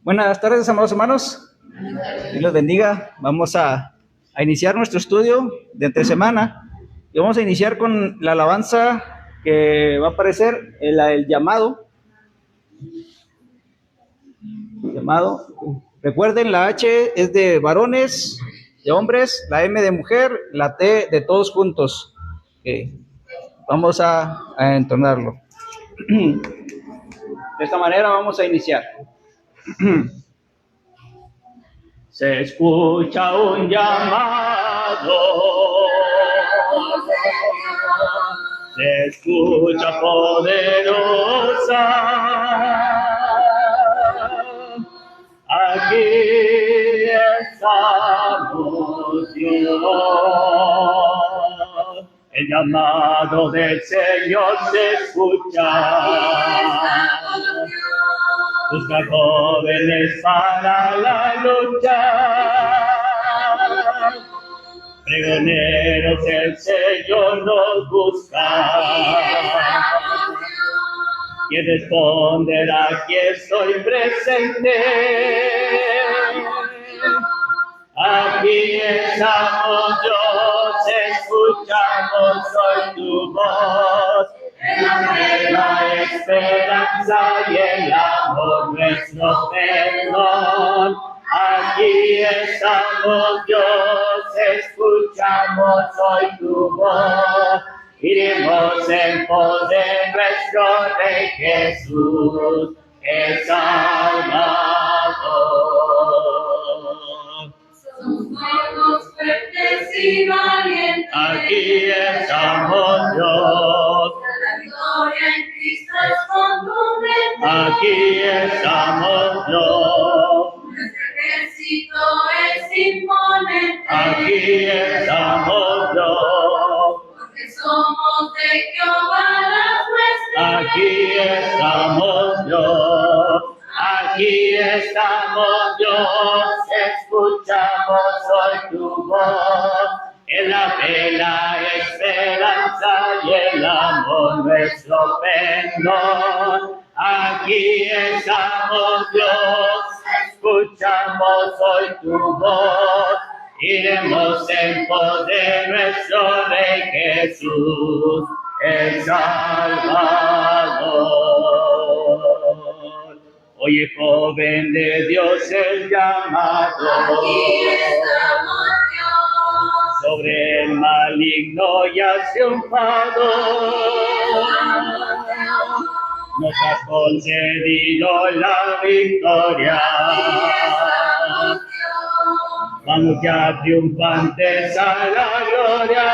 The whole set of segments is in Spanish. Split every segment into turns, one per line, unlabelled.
Buenas tardes, amados hermanos. Dios los bendiga. Vamos a iniciar nuestro estudio de entre semana y vamos a iniciar con la alabanza que va a aparecer, el llamado. Recuerden, la H es de varones, de hombres, la M de mujer, la T de todos juntos. Okay. Vamos a entonarlo. De esta manera vamos a iniciar. Se escucha un llamado, se escucha poderosa, aquí estamos Dios, el llamado del Señor se escucha. Busca jóvenes para la lucha, pregoneros el Señor nos busca. Y responderá, aquí estoy presente, aquí estamos Dios, escuchamos hoy tu voz. En la esperanza y el amor nuestro perdón. Aquí estamos Dios, escuchamos hoy tu voz. Iremos en pos de nuestro Rey Jesús, el Salvador.
Somos buenos, fuertes y valientes.
Aquí estamos Dios.
La victoria en Cristo es contundente.
Aquí estamos Dios.
Nuestro ejército es imponente.
Aquí estamos Dios.
Porque somos de Jehová las huestes.
Aquí estamos Dios. Aquí estamos Dios. Escuchamos hoy tu voz. En la fe, la esperanza y el amor nuestro perdón. Aquí estamos Dios, escuchamos hoy tu voz. Iremos en pos de nuestro Rey Jesús, el Salvador. Oye, joven de Dios, el llamado.
Aquí estamos Dios.
Sobre el maligno ya triunfado, nos has concedido la victoria. Vamos ya triunfantes a la gloria.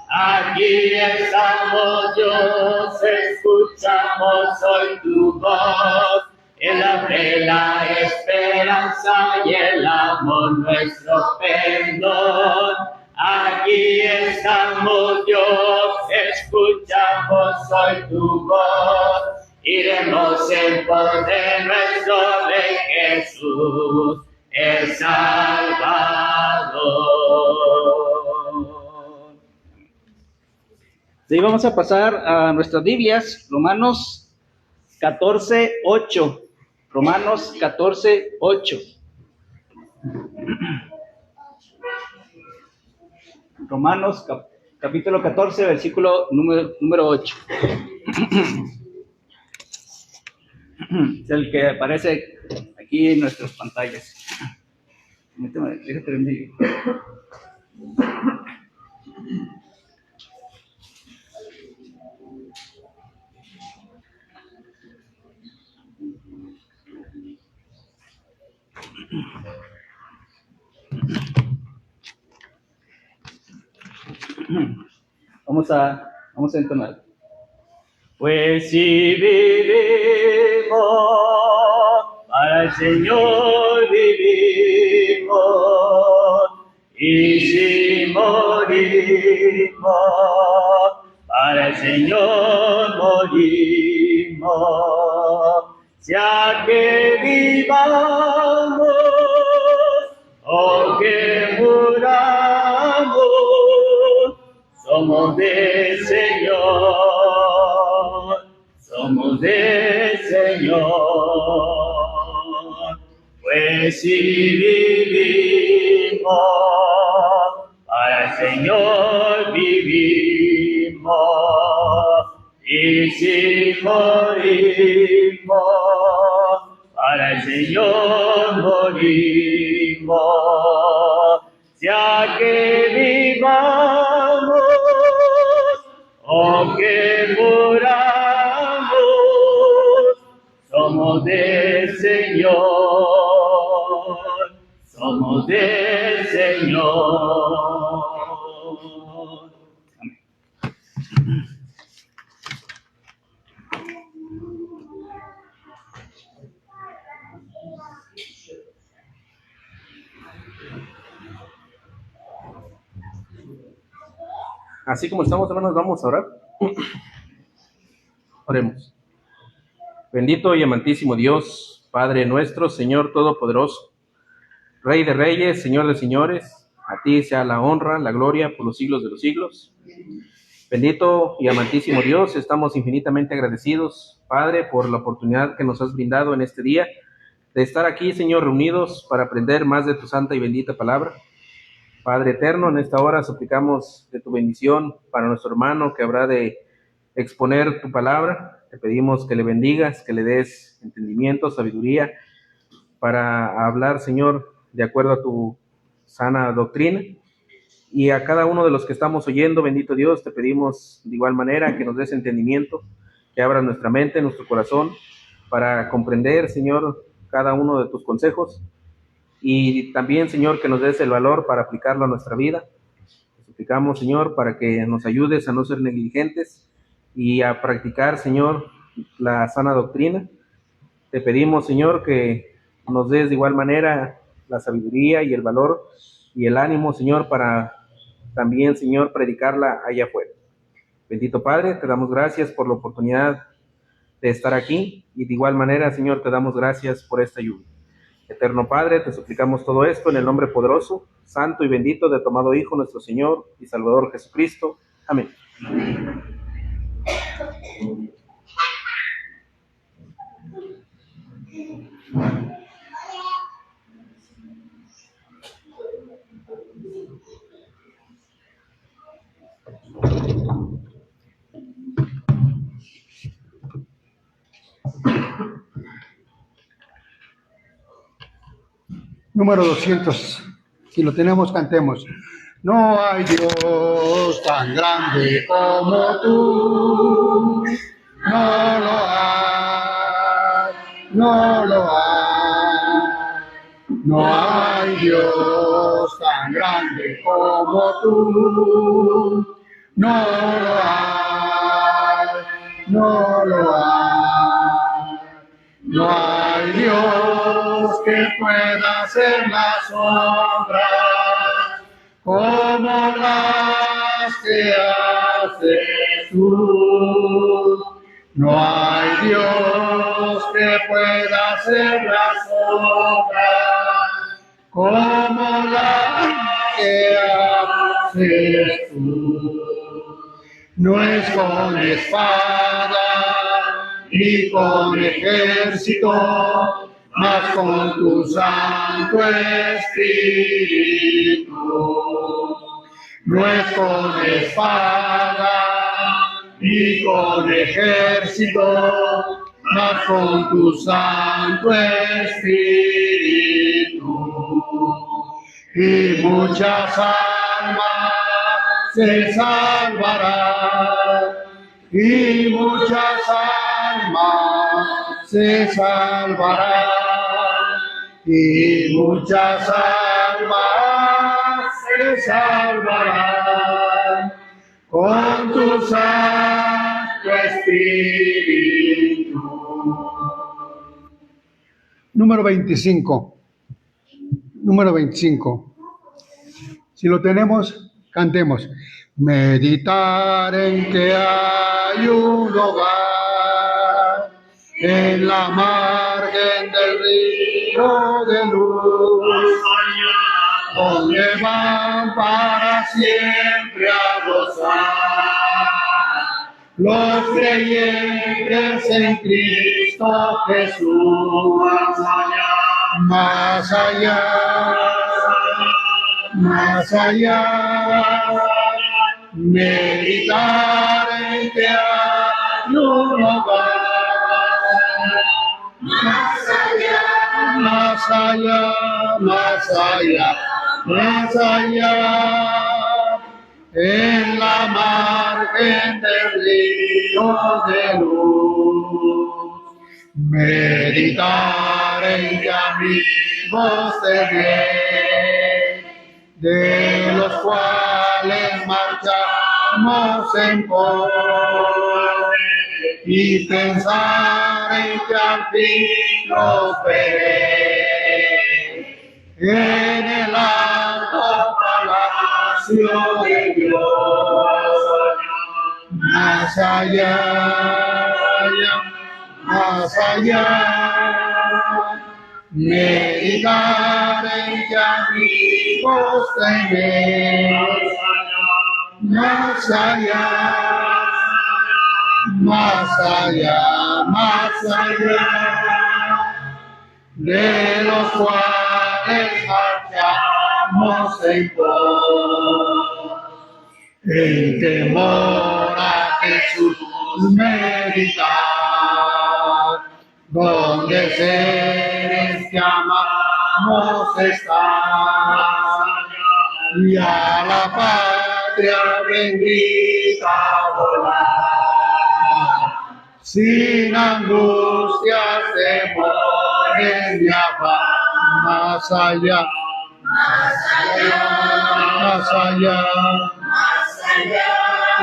Aquí estamos Dios, escuchamos hoy tu voz. En la fe, la esperanza y el amor nuestro perdón. Aquí estamos Dios, escuchamos hoy tu voz. Iremos en pos de nuestro Rey Jesús, el Salvador. Sí, vamos a pasar a nuestras Biblias, Romanos 14:8. Romanos 14:8. Romanos capítulo 14, versículo número 8. Es el que aparece aquí en nuestras pantallas. Déjate bendiga. Vamos a entonar. Pues si vivimos, para el Señor vivimos, y si morimos, para el Señor morimos, sea que vivamos o que muramos, somos del Señor, somos
somos del Señor. Pues si vivimos, para el Señor vivimos, y si morimos, para el Señor morimos. Ya que vivamos o que muramos, somos del Señor, somos del Señor.
Así como estamos, hermanos, vamos a orar. Oremos. Bendito y amantísimo Dios, Padre nuestro, Señor Todopoderoso, Rey de Reyes, Señor de Señores, a ti sea la honra, la gloria por los siglos de los siglos. Bendito y amantísimo Dios, estamos infinitamente agradecidos, Padre, por la oportunidad que nos has brindado en este día de estar aquí, Señor, reunidos para aprender más de tu santa y bendita palabra. Padre eterno, en esta hora suplicamos de tu bendición para nuestro hermano que habrá de exponer tu palabra. Te pedimos que le bendigas, que le des entendimiento, sabiduría para hablar, Señor, de acuerdo a tu sana doctrina. Y a cada uno de los que estamos oyendo, bendito Dios, te pedimos de igual manera que nos des entendimiento, que abras nuestra mente, nuestro corazón, para comprender, Señor, cada uno de tus consejos. Y también, Señor, que nos des el valor para aplicarlo a nuestra vida. Te suplicamos, Señor, para que nos ayudes a no ser negligentes y a practicar, Señor, la sana doctrina. Te pedimos, Señor, que nos des de igual manera la sabiduría y el valor y el ánimo, Señor, para también, Señor, predicarla allá afuera. Bendito Padre, te damos gracias por la oportunidad de estar aquí y de igual manera, Señor, te damos gracias por esta lluvia. Eterno Padre, te suplicamos todo esto en el nombre poderoso, santo y bendito de tu amado Hijo, nuestro Señor y Salvador Jesucristo. Amén.
Número 200. Si lo tenemos, cantemos. No hay Dios tan grande como tú. No lo hay. No lo hay. No hay Dios tan grande como tú. No lo hay. No lo hay. No hay Dios que pueda hacer las obras como las que haces tú. No hay Dios que pueda hacer las obras como las que haces tú. No es con espada ni con ejército, mas con tu Santo Espíritu. No es con espada ni con ejército, mas con tu Santo Espíritu. Y muchas almas se salvarán, y muchas almas se salvarán, y muchas almas se salvarán con tu Santo Espíritu. Número 25. Número 25. Si lo tenemos, cantemos. Meditar en que hay un hogar en la margen del río de luz, donde van para siempre a gozar los creyentes en Cristo Jesús, más allá, más allá, meditar en que hay un hogar, más allá, más allá, más allá, más allá, en la margen del río de luz, meditar en que amigos de bien, de los cuales marchamos en pos, y pensar en que al fin los veré en el alto palacio de Dios, más allá, más allá, meditar en que amigos tener, más allá, más allá, más allá, de los cuales marchamos en pos, en temor a Jesús meditar, donde seres que amamos estar, y a la patria bendita volar, sin angustias, temores ni afán, más allá, más allá,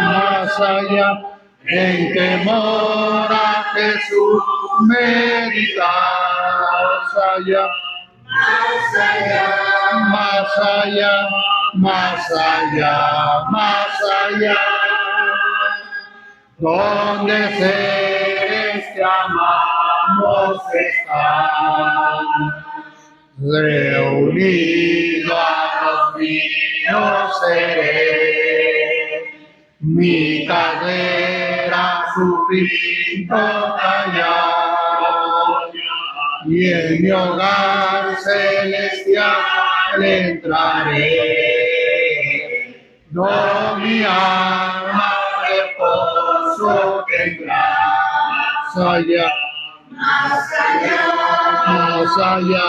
más allá, en temor a Jesús meditar, más allá, más allá, más allá, más allá, donde seres que amamos están, reunido a los míos seré, mi carrera sufriendo callar, y en mi hogar celestial entraré, no mi alma reposo tendrá, más allá, más allá,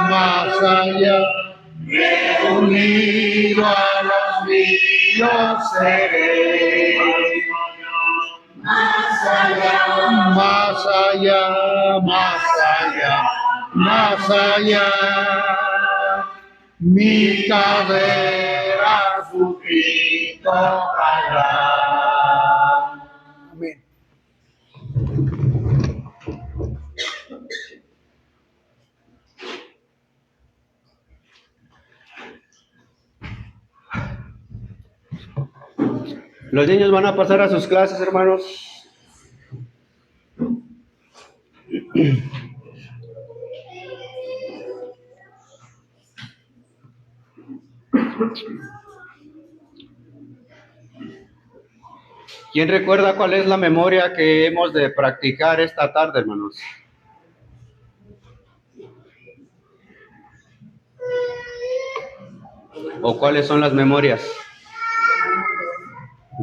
más allá, unido a los míos seré, más allá, más allá, más allá, más allá, mi cadera su Cristo caerá. Amén.
Los niños van a pasar a sus clases, hermanos. ¿Quién recuerda cuál es la memoria que hemos de practicar esta tarde, hermanos? ¿O cuáles son las memorias?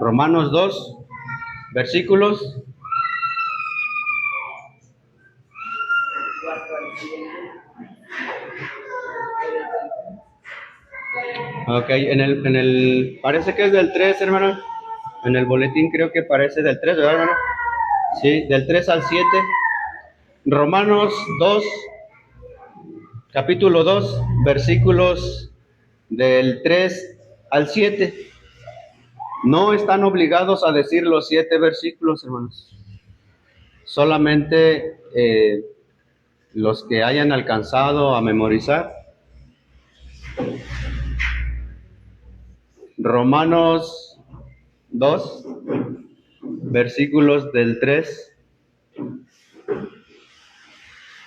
Romanos 2, versículos. Ok, parece que es del 3, hermano. En el boletín creo que parece del 3, ¿verdad, hermano? Sí, del 3 al 7. Romanos 2, capítulo 2, versículos del 3 al 7. No están obligados a decir los 7 versículos, hermanos. Solamente los que hayan alcanzado a memorizar. Romanos 2, versículos del 3.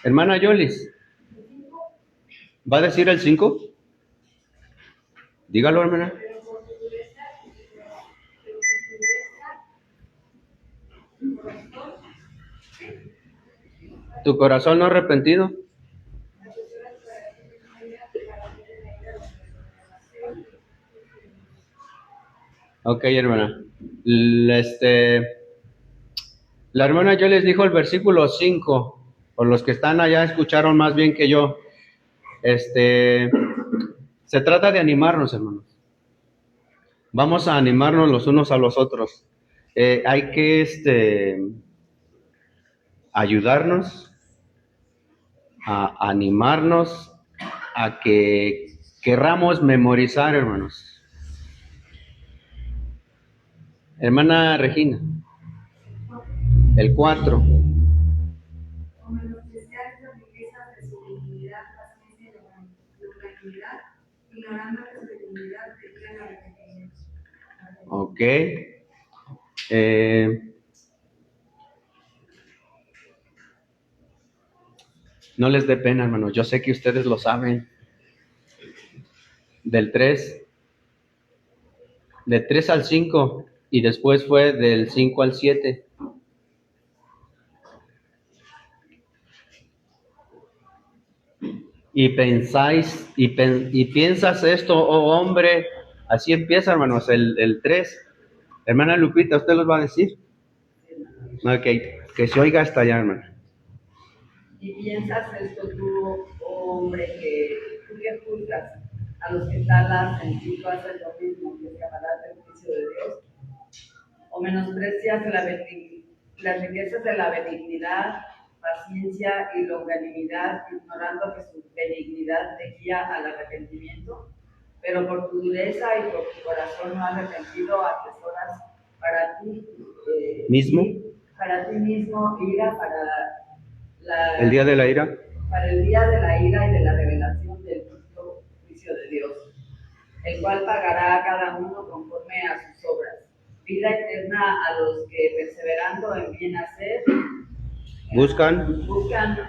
Hermana Yolis, ¿va a decir el 5? Dígalo, hermana.
¿Tu corazón no arrepentido? Ok, hermana. La hermana yo les dijo el versículo 5. Por los que están allá escucharon más bien que yo. Se trata de animarnos, hermanos. Vamos a animarnos los unos a los otros. Hay que ayudarnos, a animarnos, a que querramos memorizar, hermanos. Hermana Regina, el 4.
Como menospreciar las riquezas de su dignidad, paciencia y longanimidad, ignorando que su dignidad requiere el arrepentimiento.
Ok. No les dé pena, hermanos. Yo sé que ustedes lo saben. Del 3 al 5 y después fue del 5 al 7. Y pensáis, y piensas esto, oh hombre, así empieza, hermanos, el 3. Hermana Lupita, ¿usted los va a decir? Ok, que se oiga hasta allá, hermana.
Y piensas esto tú, oh hombre, que tú que juzgas a los que talas en ti, tú haces lo mismo, que escaparás del juicio de Dios, o menosprecias las riquezas de la benignidad, paciencia y longanimidad, ignorando que su benignidad te guía al arrepentimiento, pero por tu dureza y por tu corazón no arrepentido atesoras para ti
mismo,
ira
el día de la ira,
para el día de la ira y de la revelación del justo juicio de Dios, el cual pagará a cada uno conforme a sus obras. Vida eterna a los que perseverando en bien hacer buscan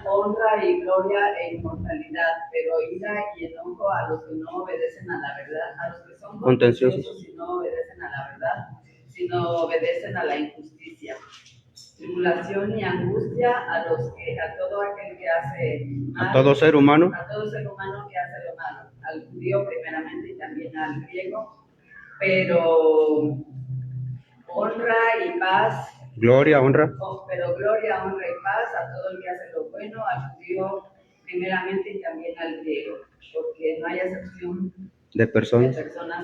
honra y gloria e inmortalidad, pero ira y enojo a los que no obedecen a la verdad, a los que son contenciosos y no obedecen a la verdad, sino obedecen a la injusticia. Tribulación y angustia a todo aquel que hace mal,
a todo ser humano
que hace lo malo, al judío primeramente y también al griego, pero honra y paz, pero gloria, honra y paz a todo el que hace lo bueno, al judío primeramente y también al griego, porque no hay excepción
de personas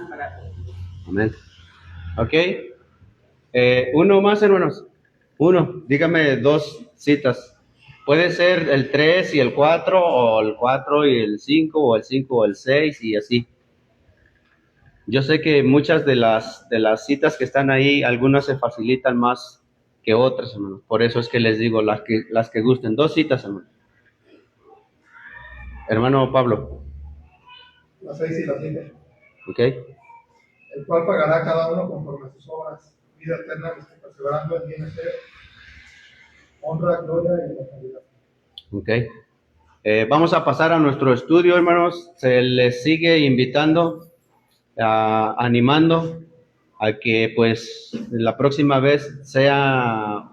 para todos.
Amén. Ok. Uno más, hermanos. Uno, dígame 2 citas. Puede ser el 3 y el 4, o el 4 y el 5, o el 5 o el 6, y así. Yo sé que muchas de las citas que están ahí, algunas se facilitan más que otras, hermanos. Por eso es que les digo, las que gusten. 2 citas, hermano. Hermano Pablo.
La 6 y la 7.
Ok.
El cual pagará cada uno conforme a sus obras. Vida eterna, los que perseverando en bien hacer, honra, gloria y inmortalidad.
Ok. Vamos a pasar a nuestro estudio, hermanos. Se les sigue invitando, animando a que pues la próxima vez sea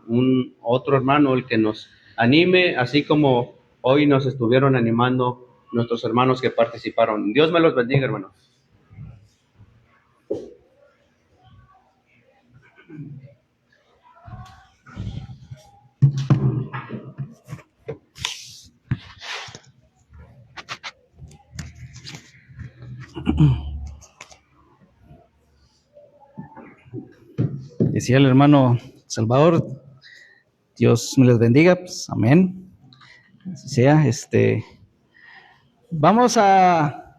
otro hermano el que nos anime, así como hoy nos estuvieron animando nuestros hermanos que participaron. Dios me los bendiga, hermanos.
Decía el hermano Salvador, Dios me les bendiga, pues, amén. Así sea, vamos a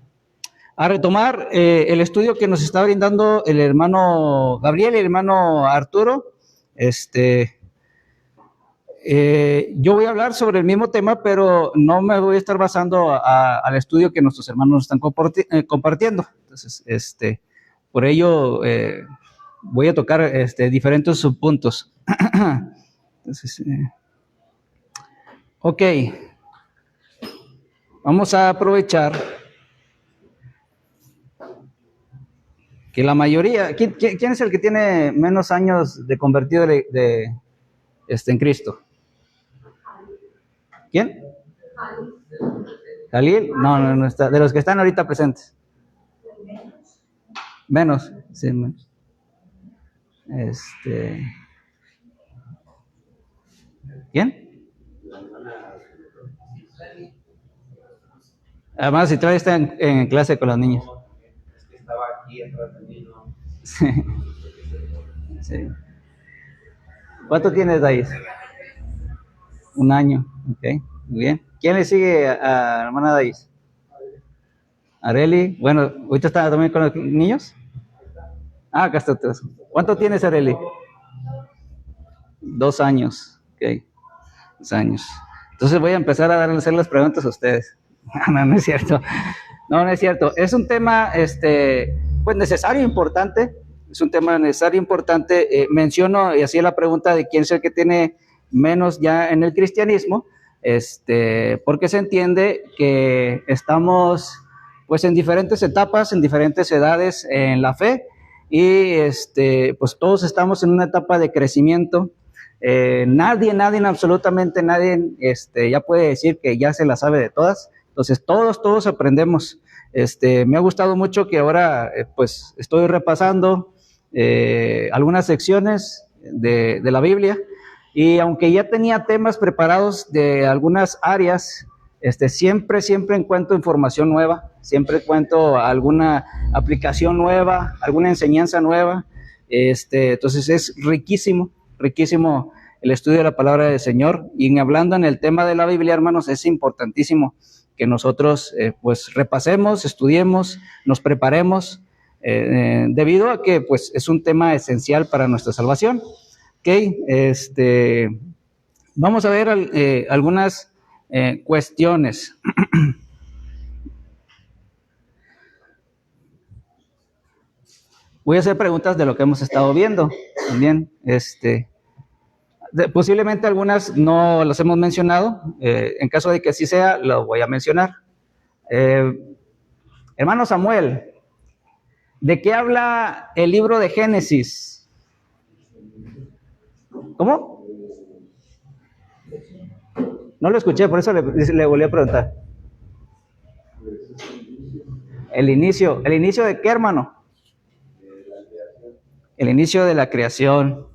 retomar el estudio que nos está brindando el hermano Gabriel y el hermano Arturo. Yo voy a hablar sobre el mismo tema, pero no me voy a estar basando al estudio que nuestros hermanos nos están compartiendo. Entonces, por ello, voy a tocar diferentes subpuntos. Entonces, ok. Vamos a aprovechar que la mayoría, ¿quién es el que tiene menos años de convertido en Cristo? ¿Quién? Jalil. No está. De los que están ahorita presentes. Menos. Sí, menos. ¿Quién? Además, si todavía está en clase con los niños.
Estaba aquí atrás de mí, ¿no?
Sí. Sí. ¿Cuánto tienes, Daís? 1 año. Ok, muy bien. ¿Quién le sigue a la hermana Daís? Areli. Bueno, ¿ahorita está también con los niños? Ah, acá está. ¿Cuánto tienes, Areli? 2 años. Ok, 2 años. Entonces voy a empezar a hacer las preguntas a ustedes. No es cierto. No es cierto. Es un tema, pues necesario, importante. Es un tema necesario, importante. Menciono y hacía la pregunta de quién es el que tiene menos ya en el cristianismo, porque se entiende que estamos, pues, en diferentes etapas, en diferentes edades en la fe y, pues, todos estamos en una etapa de crecimiento. Nadie, absolutamente nadie, ya puede decir que ya se la sabe de todas. Entonces, todos aprendemos. Me ha gustado mucho que ahora, pues, estoy repasando algunas secciones de la Biblia, y aunque ya tenía temas preparados de algunas áreas, siempre encuentro información nueva, siempre encuentro alguna aplicación nueva, alguna enseñanza nueva. Entonces es riquísimo el estudio de la palabra del Señor. Y hablando en el tema de la Biblia, hermanos, es importantísimo que nosotros pues repasemos, estudiemos, nos preparemos, debido a que pues es un tema esencial para nuestra salvación. Okay, vamos a ver algunas cuestiones. Voy a hacer preguntas de lo que hemos estado viendo también. Posiblemente algunas no las hemos mencionado. En caso de que así sea, lo voy a mencionar. Hermano Samuel, ¿de qué habla el libro de Génesis? ¿Cómo? No lo escuché, por eso le volví a preguntar. ¿El inicio de qué, hermano? El inicio de la creación.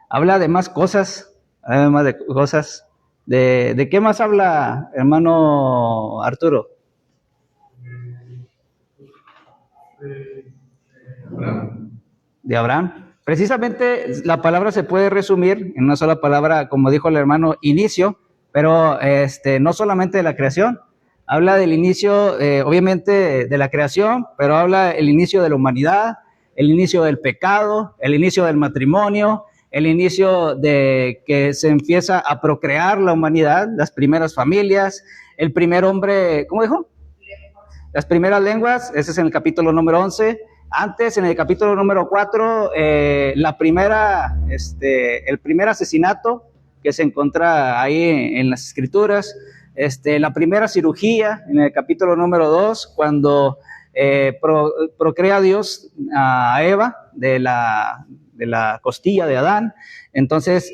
Habla de más cosas, además de cosas. ¿De qué más habla, hermano Arturo? De Abraham. Precisamente la palabra se puede resumir en una sola palabra, como dijo el hermano, inicio, pero no solamente de la creación. Habla del inicio, obviamente, de la creación, pero habla el inicio de la humanidad, el inicio del pecado, el inicio del matrimonio, el inicio de que se empieza a procrear la humanidad, las primeras familias, el primer hombre, ¿cómo dijo? Las primeras lenguas, ese es en el capítulo número 11. Antes, en el capítulo número 4, el primer asesinato que se encuentra ahí en las escrituras, la primera cirugía en el capítulo número 2, cuando procrea Dios a Eva de la costilla de Adán. Entonces,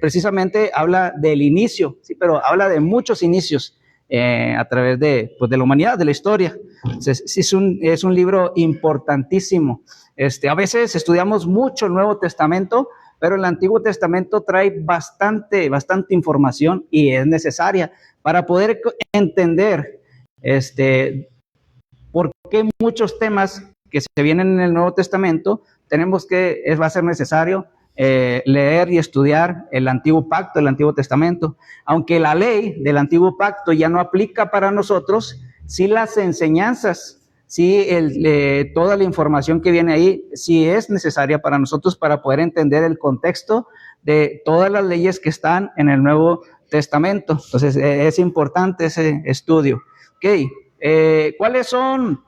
precisamente habla del inicio, sí, pero habla de muchos inicios a través de la humanidad, de la historia. Entonces, sí, es un libro importantísimo. A veces estudiamos mucho el Nuevo Testamento, pero el Antiguo Testamento trae bastante información y es necesaria para poder entender por qué muchos temas que se vienen en el Nuevo Testamento va a ser necesario leer y estudiar el Antiguo Pacto, el Antiguo Testamento. Aunque la ley del Antiguo Pacto ya no aplica para nosotros, sí las enseñanzas, sí toda la información que viene ahí, sí es necesaria para nosotros para poder entender el contexto de todas las leyes que están en el Nuevo Testamento. Entonces, es importante ese estudio. Ok, ¿cuáles son,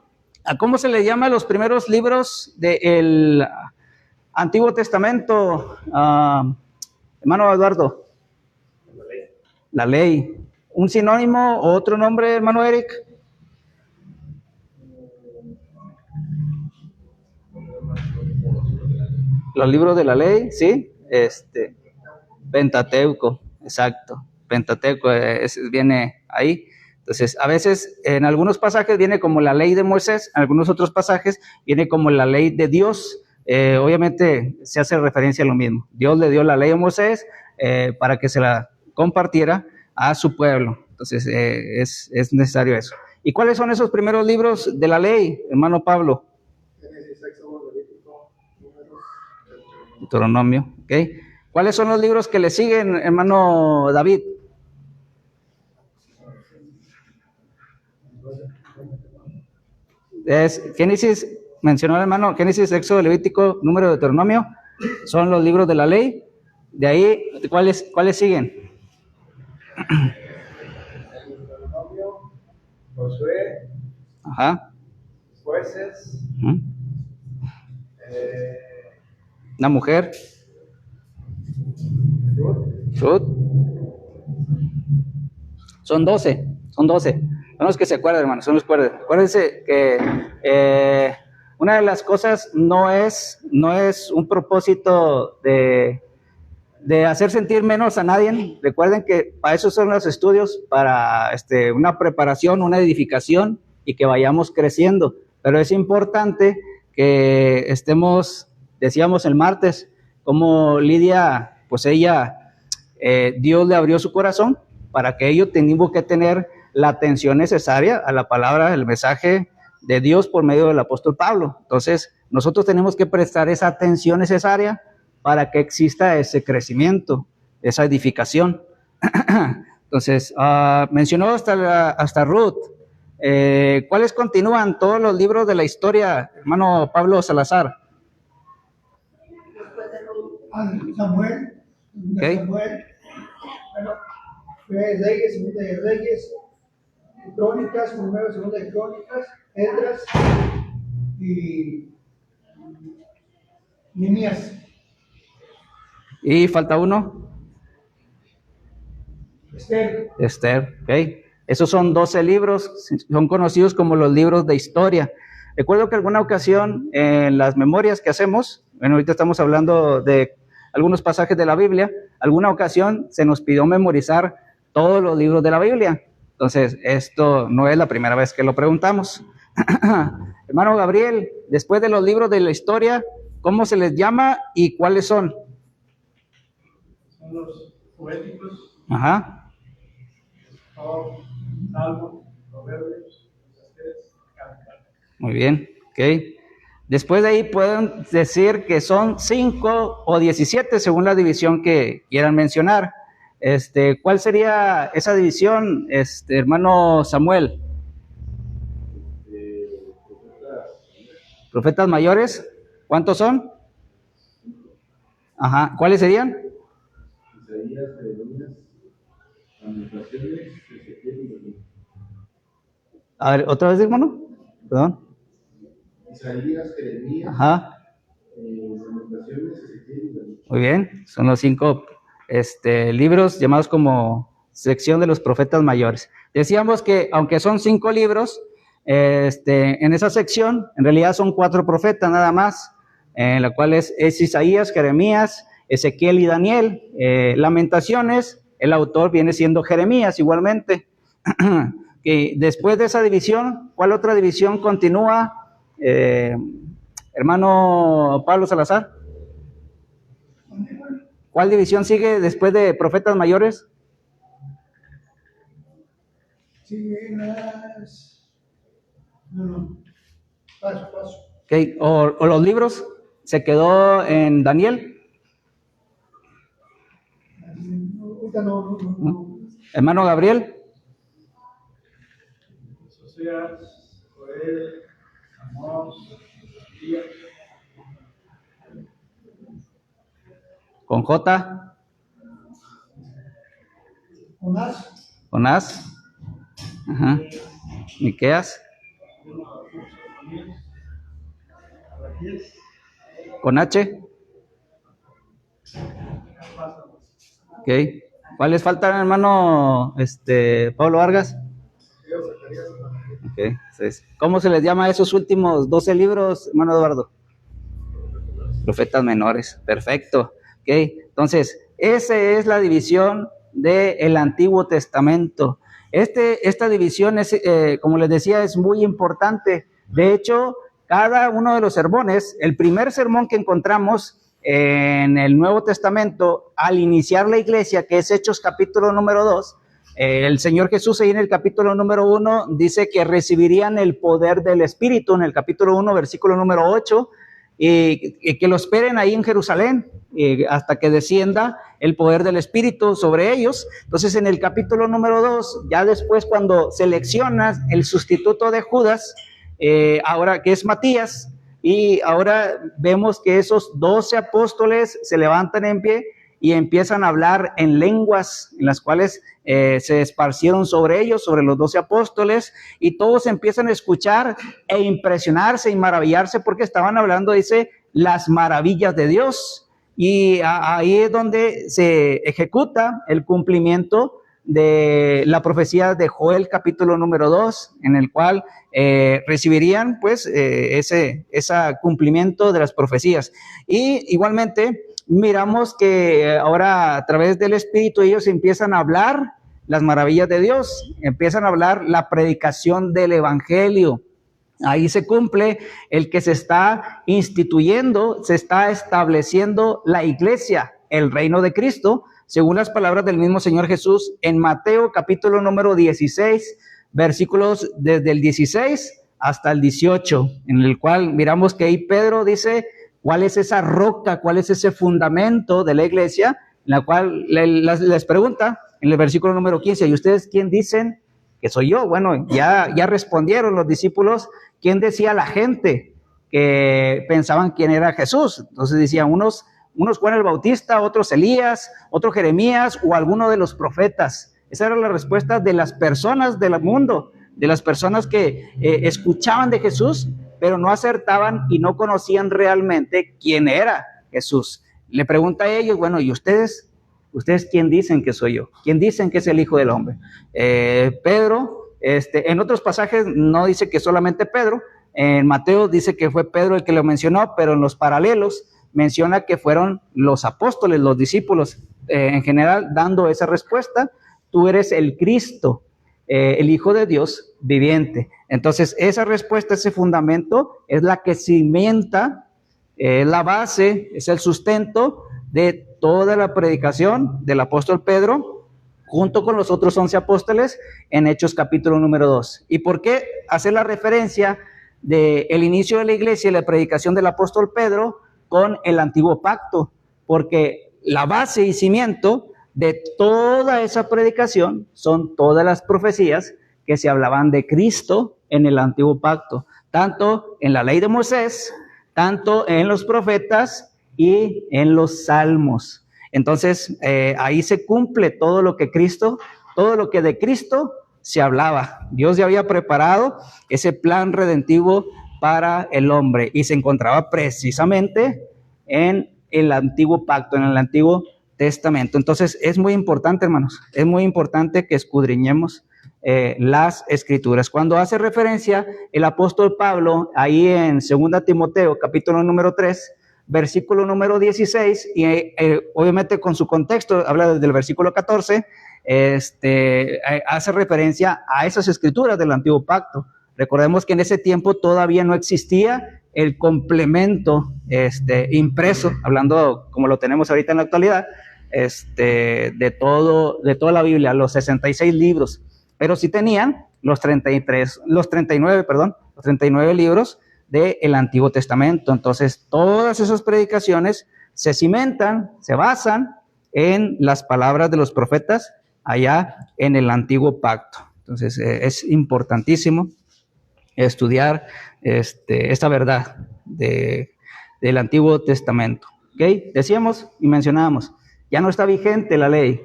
cómo se le llama a los primeros libros del Antiguo Testamento, hermano Eduardo? La ley. ¿Un sinónimo o otro nombre, hermano Eric? Los libros de la ley, ¿sí? Pentateuco, exacto. Pentateuco viene ahí. Entonces, a veces en algunos pasajes viene como la ley de Moisés, en algunos otros pasajes viene como la ley de Dios. Obviamente se hace referencia a lo mismo. Dios le dio la ley a Moisés para que se la compartiera a su pueblo. Entonces, es necesario eso. ¿Y cuáles son esos primeros libros de la ley, hermano Pablo?
Génesis, Éxodo, Levítico, Números,
Deuteronomio, ¿ok? ¿Cuáles son los libros que le siguen, hermano David? Es Génesis, mencionó el hermano, Génesis, Éxodo, Levítico, Número, Deuteronomio, son los libros de la ley. De ahí, ¿cuáles siguen?
Deuteronomio, Josué,
Ajá.
Jueces,
Ujú. Una mujer, Ruth. Son 12. Son los que se acuerdan, hermanos, son los que acuerdan. Acuérdense que una de las cosas no es un propósito de hacer sentir menos a nadie. Recuerden que para eso son los estudios, para una preparación, una edificación y que vayamos creciendo. Pero es importante que estemos, decíamos el martes, como Lidia, pues ella, Dios le abrió su corazón para que ellos teníamos que tener la atención necesaria a la palabra, el mensaje de Dios por medio del apóstol Pablo. Entonces, nosotros tenemos que prestar esa atención necesaria para que exista ese crecimiento, esa edificación. Entonces, mencionó hasta Ruth. ¿Cuáles continúan todos los libros de la historia, hermano Pablo Salazar?
Samuel,
Okay.
Samuel, bueno, Reyes, Segunda de Reyes, Crónicas, Primero, Segunda de Crónicas, Esdras y Nehemías.
Y falta uno. Esther, ok. Esos son 12 libros, son conocidos como los libros de historia. Recuerdo que alguna ocasión en las memorias que hacemos, bueno, ahorita estamos hablando de algunos pasajes de la Biblia, alguna ocasión se nos pidió memorizar todos los libros de la Biblia. Entonces, esto no es la primera vez que lo preguntamos. Hermano Gabriel, después de los libros de la historia, ¿cómo se les llama y cuáles son?
Son los poéticos,
Ajá.
Salmos, Proverbios, Cantares.
Muy bien, ok. Después de ahí pueden decir que son 5 o 17 según la división que quieran mencionar. ¿Cuál sería esa división, hermano Samuel? Profetas mayores, ¿cuántos son? Ajá, ¿cuáles serían?
Isaías, Jeremías, Lamentaciones, Ezequiel y Daniel.
A ver, otra vez, hermano. Perdón.
Isaías, Jeremías,
Ajá.
Lamentaciones, Ezequiel y Daniel.
Muy bien, son los 5 libros llamados como sección de los profetas mayores. Decíamos que aunque son 5 libros, en esa sección en realidad son 4 profetas nada más, en la cual es Isaías, Jeremías, Ezequiel y Daniel. Lamentaciones, el autor viene siendo Jeremías igualmente. Que después de esa división, ¿cuál otra división continúa, hermano Pablo Salazar? ¿Cuál división sigue después de profetas mayores?
Siguen las... No. Paso.
Okay. ¿O los libros? ¿Se quedó en Daniel?
Ahorita no.
Hermano Gabriel.
Socias, Joel, Amós, Elías.
Con J. Jonás. Ajá. Miqueas. Con H. Ok. ¿Cuáles faltan, hermano Pablo Vargas? Okay. Entonces, ¿cómo se les llama a esos últimos 12 libros, hermano Eduardo? Profetas menores. Perfecto. Ok. Entonces, esa es la división del Antiguo Testamento. Esta división es, como les decía, es muy importante. De hecho, cada uno de los sermones, el primer sermón que encontramos en el Nuevo Testamento al iniciar la iglesia, que es Hechos capítulo número 2, el Señor Jesús ahí en el capítulo número 1 dice que recibirían el poder del Espíritu, en el capítulo 1, versículo número 8, y que lo esperen ahí en Jerusalén hasta que descienda el poder del Espíritu sobre ellos. Entonces en el capítulo número 2, ya después cuando seleccionas el sustituto de Judas, ahora que es Matías, y ahora vemos que esos 12 apóstoles se levantan en pie y empiezan a hablar en lenguas en las cuales se esparcieron sobre ellos, sobre los 12 apóstoles, y todos empiezan a escuchar e impresionarse y maravillarse porque estaban hablando, dice, las maravillas de Dios. Y ahí es donde se ejecuta el cumplimiento de la profecía de Joel capítulo número 2, en el cual recibirían pues ese cumplimiento de las profecías. Y igualmente miramos que ahora a través del Espíritu ellos empiezan a hablar las maravillas de Dios, empiezan a hablar la predicación del Evangelio. Ahí se cumple el que se está instituyendo, se está estableciendo la iglesia, el reino de Cristo, según las palabras del mismo Señor Jesús en Mateo capítulo número 16, versículos desde el 16 hasta el 18, en el cual miramos que ahí Pedro dice cuál es esa roca, cuál es ese fundamento de la iglesia, en la cual les pregunta en el versículo número 15, ¿y ustedes quién dicen que soy yo? Bueno, ya respondieron los discípulos, ¿quién decía la gente que pensaban quién era Jesús? Entonces decían unos Juan el Bautista, otros Elías, otro Jeremías o alguno de los profetas. Esa era la respuesta de las personas del mundo, de las personas que escuchaban de Jesús, pero no acertaban y no conocían realmente quién era Jesús. Le pregunta a ellos, bueno, ¿y ustedes quién dicen que soy yo? ¿Quién dicen que es el Hijo del Hombre? Pedro, en otros pasajes no dice que solamente Pedro, en Mateo dice que fue Pedro el que lo mencionó, pero en los paralelos menciona que fueron los apóstoles, los discípulos, en general, dando esa respuesta: tú eres el Cristo, el Hijo de Dios viviente. Entonces, esa respuesta, ese fundamento, es la que cimenta, la base, es el sustento de toda la predicación del apóstol Pedro, junto con los otros 11 apóstoles, en Hechos capítulo número 2. ¿Y por qué hacer la referencia del inicio de la iglesia y la predicación del apóstol Pedro con el antiguo pacto? Porque la base y cimiento de toda esa predicación son todas las profecías que se hablaban de Cristo en el antiguo pacto, tanto en la ley de Moisés, tanto en los profetas y en los salmos. Entonces ahí se cumple todo lo que de Cristo se hablaba. Dios ya había preparado ese plan redentivo para el hombre y se encontraba precisamente en el antiguo pacto, en el Antiguo Testamento. Entonces es muy importante, hermanos, es muy importante que escudriñemos las Escrituras. Cuando hace referencia el apóstol Pablo ahí en 2 Timoteo capítulo número 3, versículo número 16, y obviamente con su contexto habla desde el versículo 14, hace referencia a esas escrituras del antiguo pacto. Recordemos que en ese tiempo todavía no existía el complemento impreso, hablando como lo tenemos ahorita en la actualidad, de toda la Biblia, los 66 libros, pero sí tenían los 39 libros del Antiguo Testamento. Entonces todas esas predicaciones se cimentan, se basan en las palabras de los profetas allá en el Antiguo Pacto. Entonces es importantísimo estudiar esta verdad del Antiguo Testamento. ¿Okay? Decíamos y mencionábamos, ya no está vigente la ley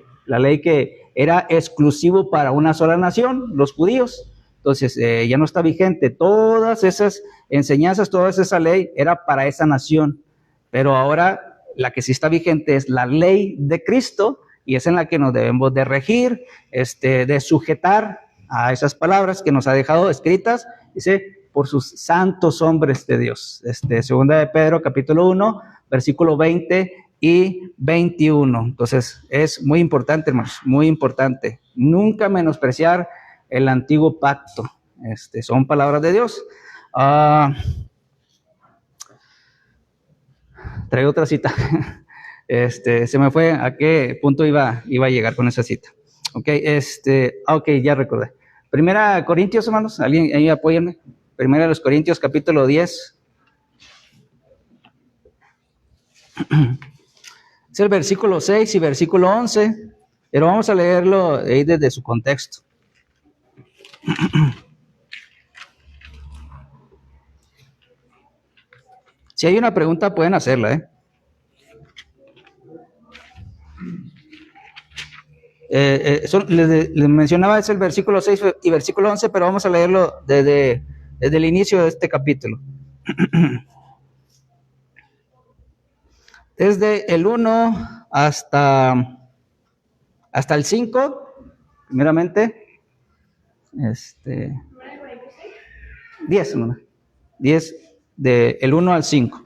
que era exclusivo para una sola nación, los judíos. Entonces ya no está vigente. Todas esas enseñanzas, toda esa ley era para esa nación, pero ahora la que sí está vigente es la ley de Cristo, y es en la que nos debemos de regir, de sujetar a esas palabras que nos ha dejado escritas, dice, por sus santos hombres de Dios. Segunda de Pedro, capítulo 1, versículo 20 y 21. Entonces, es muy importante, hermanos, muy importante. Nunca menospreciar el antiguo pacto. Son palabras de Dios. Traigo otra cita. Se me fue a qué punto iba a llegar con esa cita. Ok, ya recordé. Primera Corintios, hermanos, alguien ahí apóyenme. Primera de los Corintios, capítulo 10. Es el versículo 6 y versículo 11, pero vamos a leerlo ahí desde su contexto. Si hay una pregunta, pueden hacerla, les mencionaba, es el versículo 6 y versículo 11, pero vamos a leerlo desde el inicio de este capítulo. Desde el 1 hasta el 5, primeramente. 10, hermano. 10, del 1 al 5.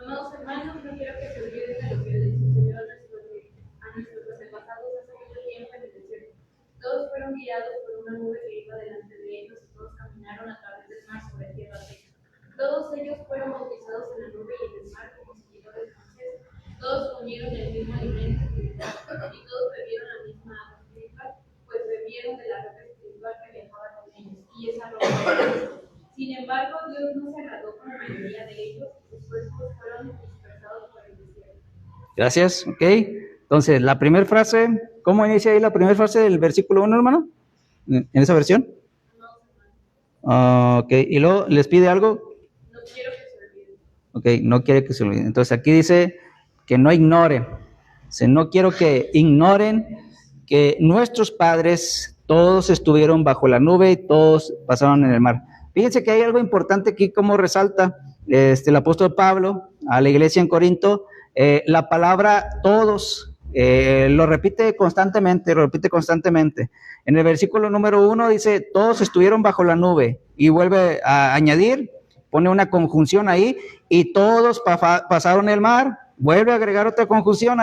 Amados hermanos, no quiero que se olviden de lo que les sucedió a nuestros antepasados hace mucho tiempo en el desierto. Todos fueron guiados por una nube que iba delante de ellos y todos caminaron a través del mar sobre tierra seca. Todos ellos fueron bautizados en la nube y en el mar como seguidores de Moisés. Todos comieron el mismo alimento espiritual y todos bebieron la misma agua espiritual, pues bebieron de la roca espiritual que viajaba con ellos, y esa roca era Cristo. Sin embargo, Dios no se agradó con la mayoría de ellos, y sus cuerpos fueron dispersados por el desierto.
Gracias, ok. Entonces, la primera frase, ¿cómo inicia ahí la primera frase del versículo 1, hermano? ¿En esa versión? Ok, y luego les pide algo.
No quiero que se olviden.
Ok, no quiere que se olviden. Entonces, aquí dice que no ignoren. No quiero que ignoren que nuestros padres todos estuvieron bajo la nube y todos pasaron en el mar. Fíjense que hay algo importante aquí, como resalta el apóstol Pablo a la iglesia en Corinto, la palabra todos, lo repite constantemente. En el versículo número 1 dice, todos estuvieron bajo la nube, y vuelve a añadir, pone una conjunción ahí, y todos pasaron el mar, vuelve a agregar otra conjunción,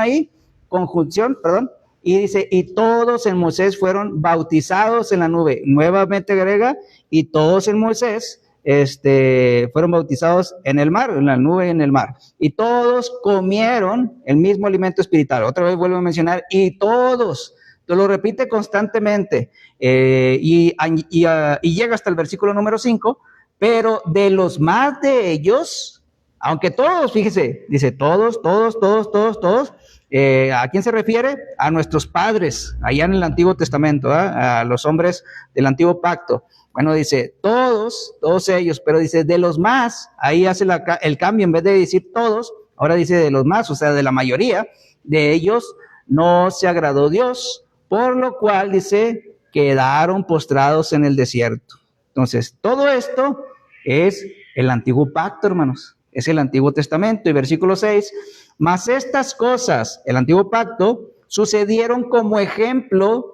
y dice, y todos en Moisés fueron bautizados en la nube. Nuevamente agrega, y todos en Moisés fueron bautizados en el mar, en la nube y en el mar. Y todos comieron el mismo alimento espiritual. Otra vez vuelvo a mencionar, y todos, lo repite constantemente, y llega hasta el versículo número 5, pero de los más de ellos, aunque todos, fíjese, dice todos, ¿a quién se refiere? A nuestros padres, allá en el Antiguo Testamento, a los hombres del Antiguo Pacto. Bueno, dice todos ellos, pero dice de los más, ahí hace el cambio, en vez de decir todos, ahora dice de los más, o sea, de la mayoría de ellos no se agradó Dios, por lo cual dice, quedaron postrados en el desierto. Entonces, todo esto es el Antiguo Pacto, hermanos, es el Antiguo Testamento. Y versículo 6, mas estas cosas, el Antiguo Pacto, sucedieron como ejemplos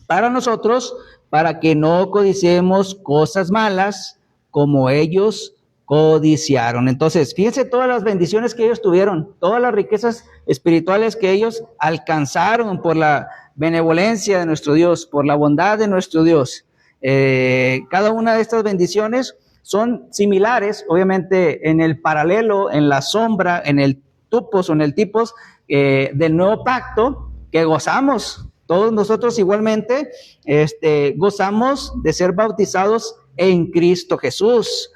para nosotros, para que no codiciemos cosas malas como ellos codiciaron. Entonces, fíjense todas las bendiciones que ellos tuvieron, todas las riquezas espirituales que ellos alcanzaron por la benevolencia de nuestro Dios, por la bondad de nuestro Dios. Cada una de estas bendiciones son similares, obviamente, en el paralelo, en la sombra, en el tupos o en el tipos del nuevo pacto que gozamos. Todos nosotros igualmente gozamos de ser bautizados en Cristo Jesús.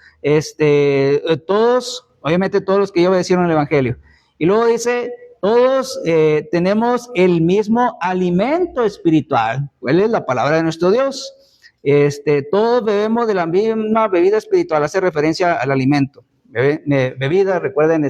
Todos, obviamente todos los que ya obedecieron el Evangelio. Y luego dice, todos tenemos el mismo alimento espiritual. ¿Cuál es la palabra de nuestro Dios? Todos bebemos de la misma bebida espiritual, hace referencia al alimento. Bebida, recuerden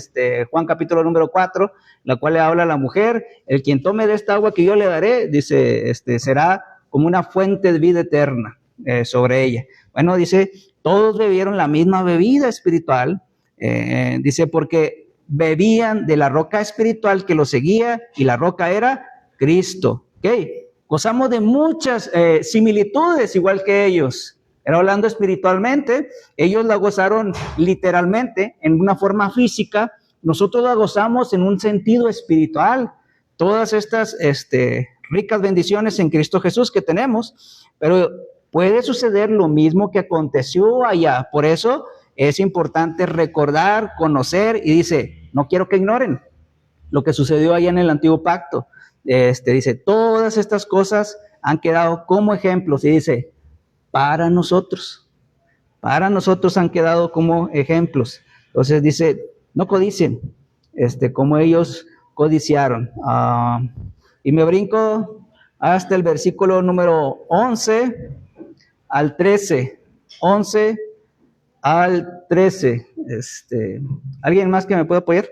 Juan capítulo número 4, la cual le habla a la mujer, el quien tome de esta agua que yo le daré, dice, será como una fuente de vida eterna sobre ella. Bueno, dice, todos bebieron la misma bebida espiritual, dice, porque bebían de la roca espiritual que los seguía, y la roca era Cristo. ¿Okay? Gozamos de muchas similitudes igual que ellos. Pero hablando espiritualmente, ellos la gozaron literalmente en una forma física, nosotros la gozamos en un sentido espiritual. Todas estas ricas bendiciones en Cristo Jesús que tenemos, pero puede suceder lo mismo que aconteció allá. Por eso es importante recordar, conocer, y dice, no quiero que ignoren lo que sucedió allá en el antiguo pacto. Dice, todas estas cosas han quedado como ejemplos, y dice, para nosotros han quedado como ejemplos. Entonces dice, no codicien, como ellos codiciaron. Y me brinco hasta el versículo número 11 al 13. 11 al 13. ¿Alguien más que me pueda apoyar?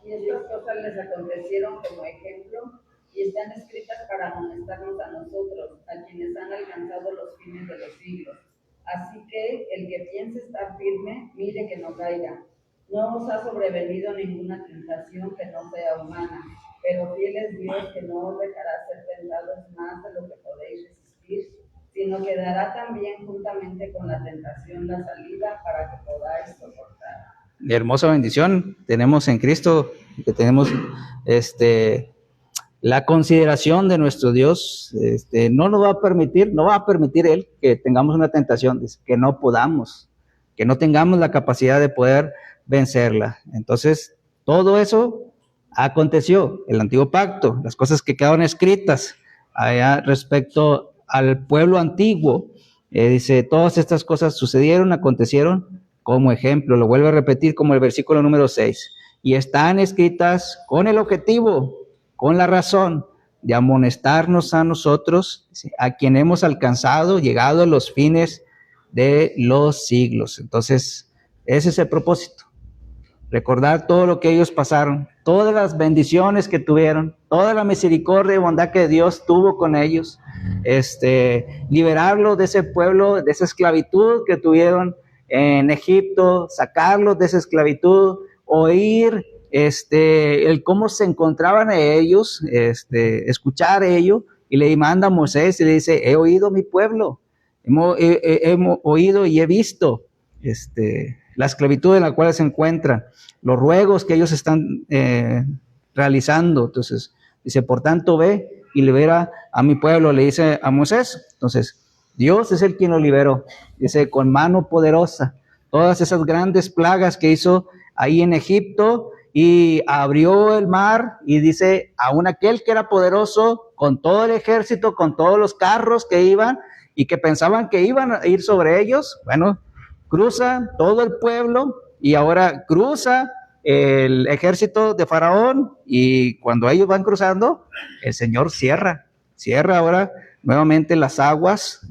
Y estas cosas les acontecieron como ejemplo y están escritas para amonestarnos a nosotros, a quienes han alcanzado los fines de los siglos. Así que el que piense estar firme, mire que no caiga. No os ha sobrevenido ninguna tentación que no sea humana, pero fiel es Dios, que no os dejará ser tentados más de lo que podéis resistir, sino que dará también juntamente con la tentación la salida para que podáis soportar.
Hermosa bendición tenemos en Cristo, que tenemos la consideración de nuestro Dios. No va a permitir Él que tengamos una tentación, que no podamos, que no tengamos la capacidad de poder vencerla. Entonces, todo eso aconteció, el antiguo pacto, las cosas que quedaron escritas allá respecto al pueblo antiguo. Dice, todas estas cosas sucedieron, acontecieron como ejemplo. Lo vuelvo a repetir como el versículo número 6. Y están escritas con el objetivo, con la razón de amonestarnos a nosotros, a quien hemos alcanzado, llegado a los fines de los siglos. Entonces, ese es el propósito. Recordar todo lo que ellos pasaron, todas las bendiciones que tuvieron, toda la misericordia y bondad que Dios tuvo con ellos, liberarlos de ese pueblo, de esa esclavitud que tuvieron en Egipto, sacarlos de esa esclavitud, oír el cómo se encontraban ellos, escuchar ello, y le manda a Moisés y le dice, he oído mi pueblo, hemos oído y he visto la esclavitud en la cual se encuentran, los ruegos que ellos están realizando. Entonces dice, por tanto ve y libera a mi pueblo, le dice a Moisés. Entonces Dios es el quien lo liberó, dice, con mano poderosa, todas esas grandes plagas que hizo ahí en Egipto, y abrió el mar, y dice, aún aquel que era poderoso, con todo el ejército, con todos los carros que iban, y que pensaban que iban a ir sobre ellos, bueno, cruza todo el pueblo, y ahora cruza el ejército de Faraón, y cuando ellos van cruzando, el Señor cierra ahora nuevamente las aguas,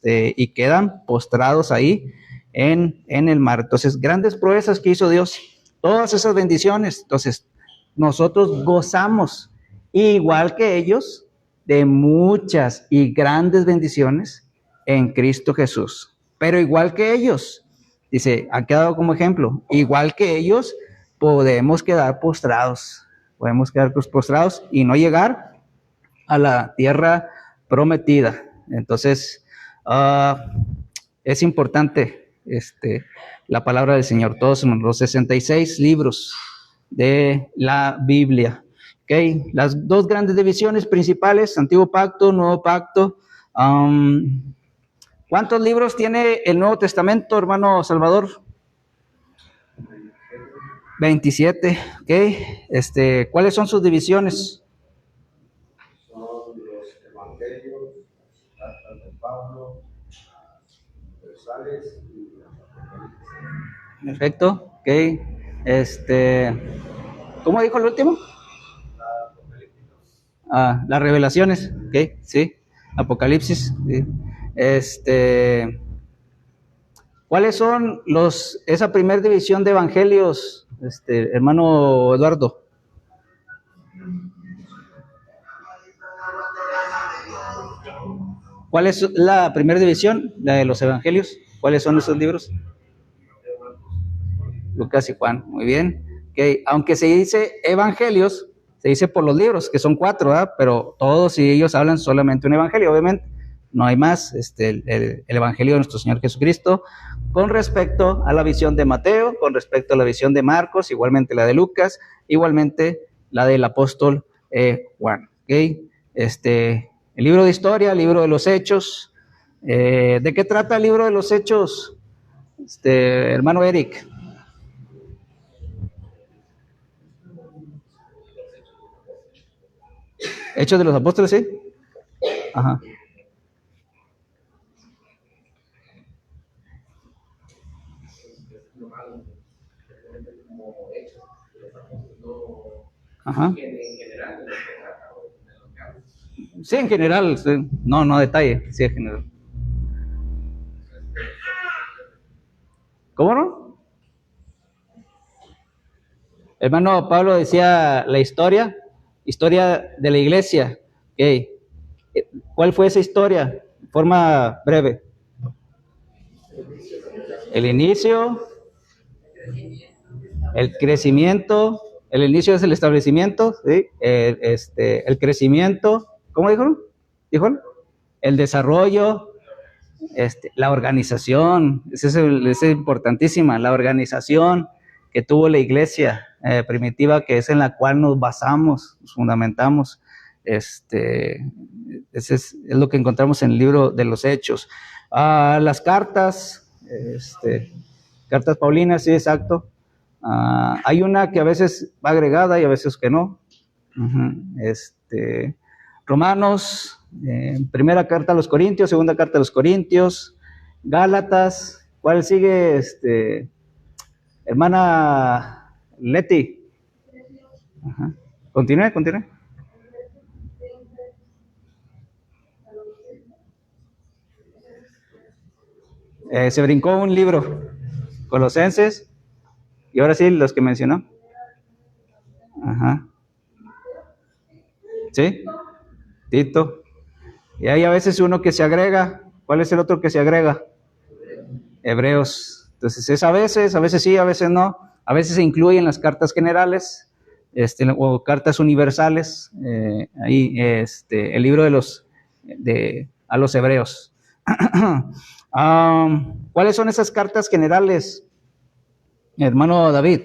y quedan postrados ahí en el mar. Entonces, grandes proezas que hizo Dios, todas esas bendiciones. Entonces, nosotros gozamos, igual que ellos, de muchas y grandes bendiciones en Cristo Jesús. Pero igual que ellos, dice, ha quedado como ejemplo, igual que ellos, podemos quedar postrados y no llegar a la tierra prometida. Entonces, es importante la palabra del Señor, todos los 66 libros de la Biblia. Okay. Las dos grandes divisiones principales, Antiguo Pacto, Nuevo Pacto. ¿Cuántos libros tiene el Nuevo Testamento, hermano Salvador? 27. Okay. ¿Cuáles son sus divisiones?
Son los evangelios, las cartas de Pablo, universales y las apocalipsis.
Perfecto. Okay. ¿Cómo dijo el último? Las revelaciones. Okay. Sí. Apocalipsis. Sí. ¿Cuáles son esa primera división de evangelios, hermano Eduardo? ¿Cuál es la primera división, la de los evangelios? ¿Cuáles son esos libros? Lucas y Juan, muy bien. Okay. Aunque se dice evangelios, se dice por los libros, que son 4, ¿verdad? Pero todos ellos hablan solamente un evangelio, obviamente. no hay más, el Evangelio de nuestro Señor Jesucristo, con respecto a la visión de Mateo, con respecto a la visión de Marcos, igualmente la de Lucas, igualmente la del apóstol Juan. ¿Okay? El libro de historia, el libro de los Hechos. ¿De qué trata el libro de los Hechos, hermano Eric? Hechos de los Apóstoles, ¿sí? Ajá. Ajá. Sí, en general, sí. No detalle, sí, en general. ¿Cómo no? Hermano Pablo decía la historia de la iglesia. Okay. ¿Cuál fue esa historia? De forma breve. El inicio, el crecimiento, el inicio es el establecimiento, ¿sí? El crecimiento, ¿cómo dijo? El desarrollo, la organización, esa es importantísima, la organización que tuvo la iglesia primitiva, que es en la cual nos basamos, nos fundamentamos. Ese es lo que encontramos en el libro de los Hechos. Las cartas, cartas paulinas, sí, exacto. Hay una que a veces va agregada y a veces que no. Romanos, primera carta a los Corintios, segunda carta a los Corintios, Gálatas. ¿Cuál sigue, hermana Leti? Ajá. Continúe. Se brincó un libro, Colosenses, y ahora sí, los que mencionó. Ajá. ¿Sí? Tito. Y hay a veces uno que se agrega. ¿Cuál es el otro que se agrega? Hebreos. Entonces es a veces sí, a veces no. A veces se incluye en las cartas generales, o cartas universales. Ahí, el libro a los Hebreos. ¿Cuáles son esas cartas generales, hermano David?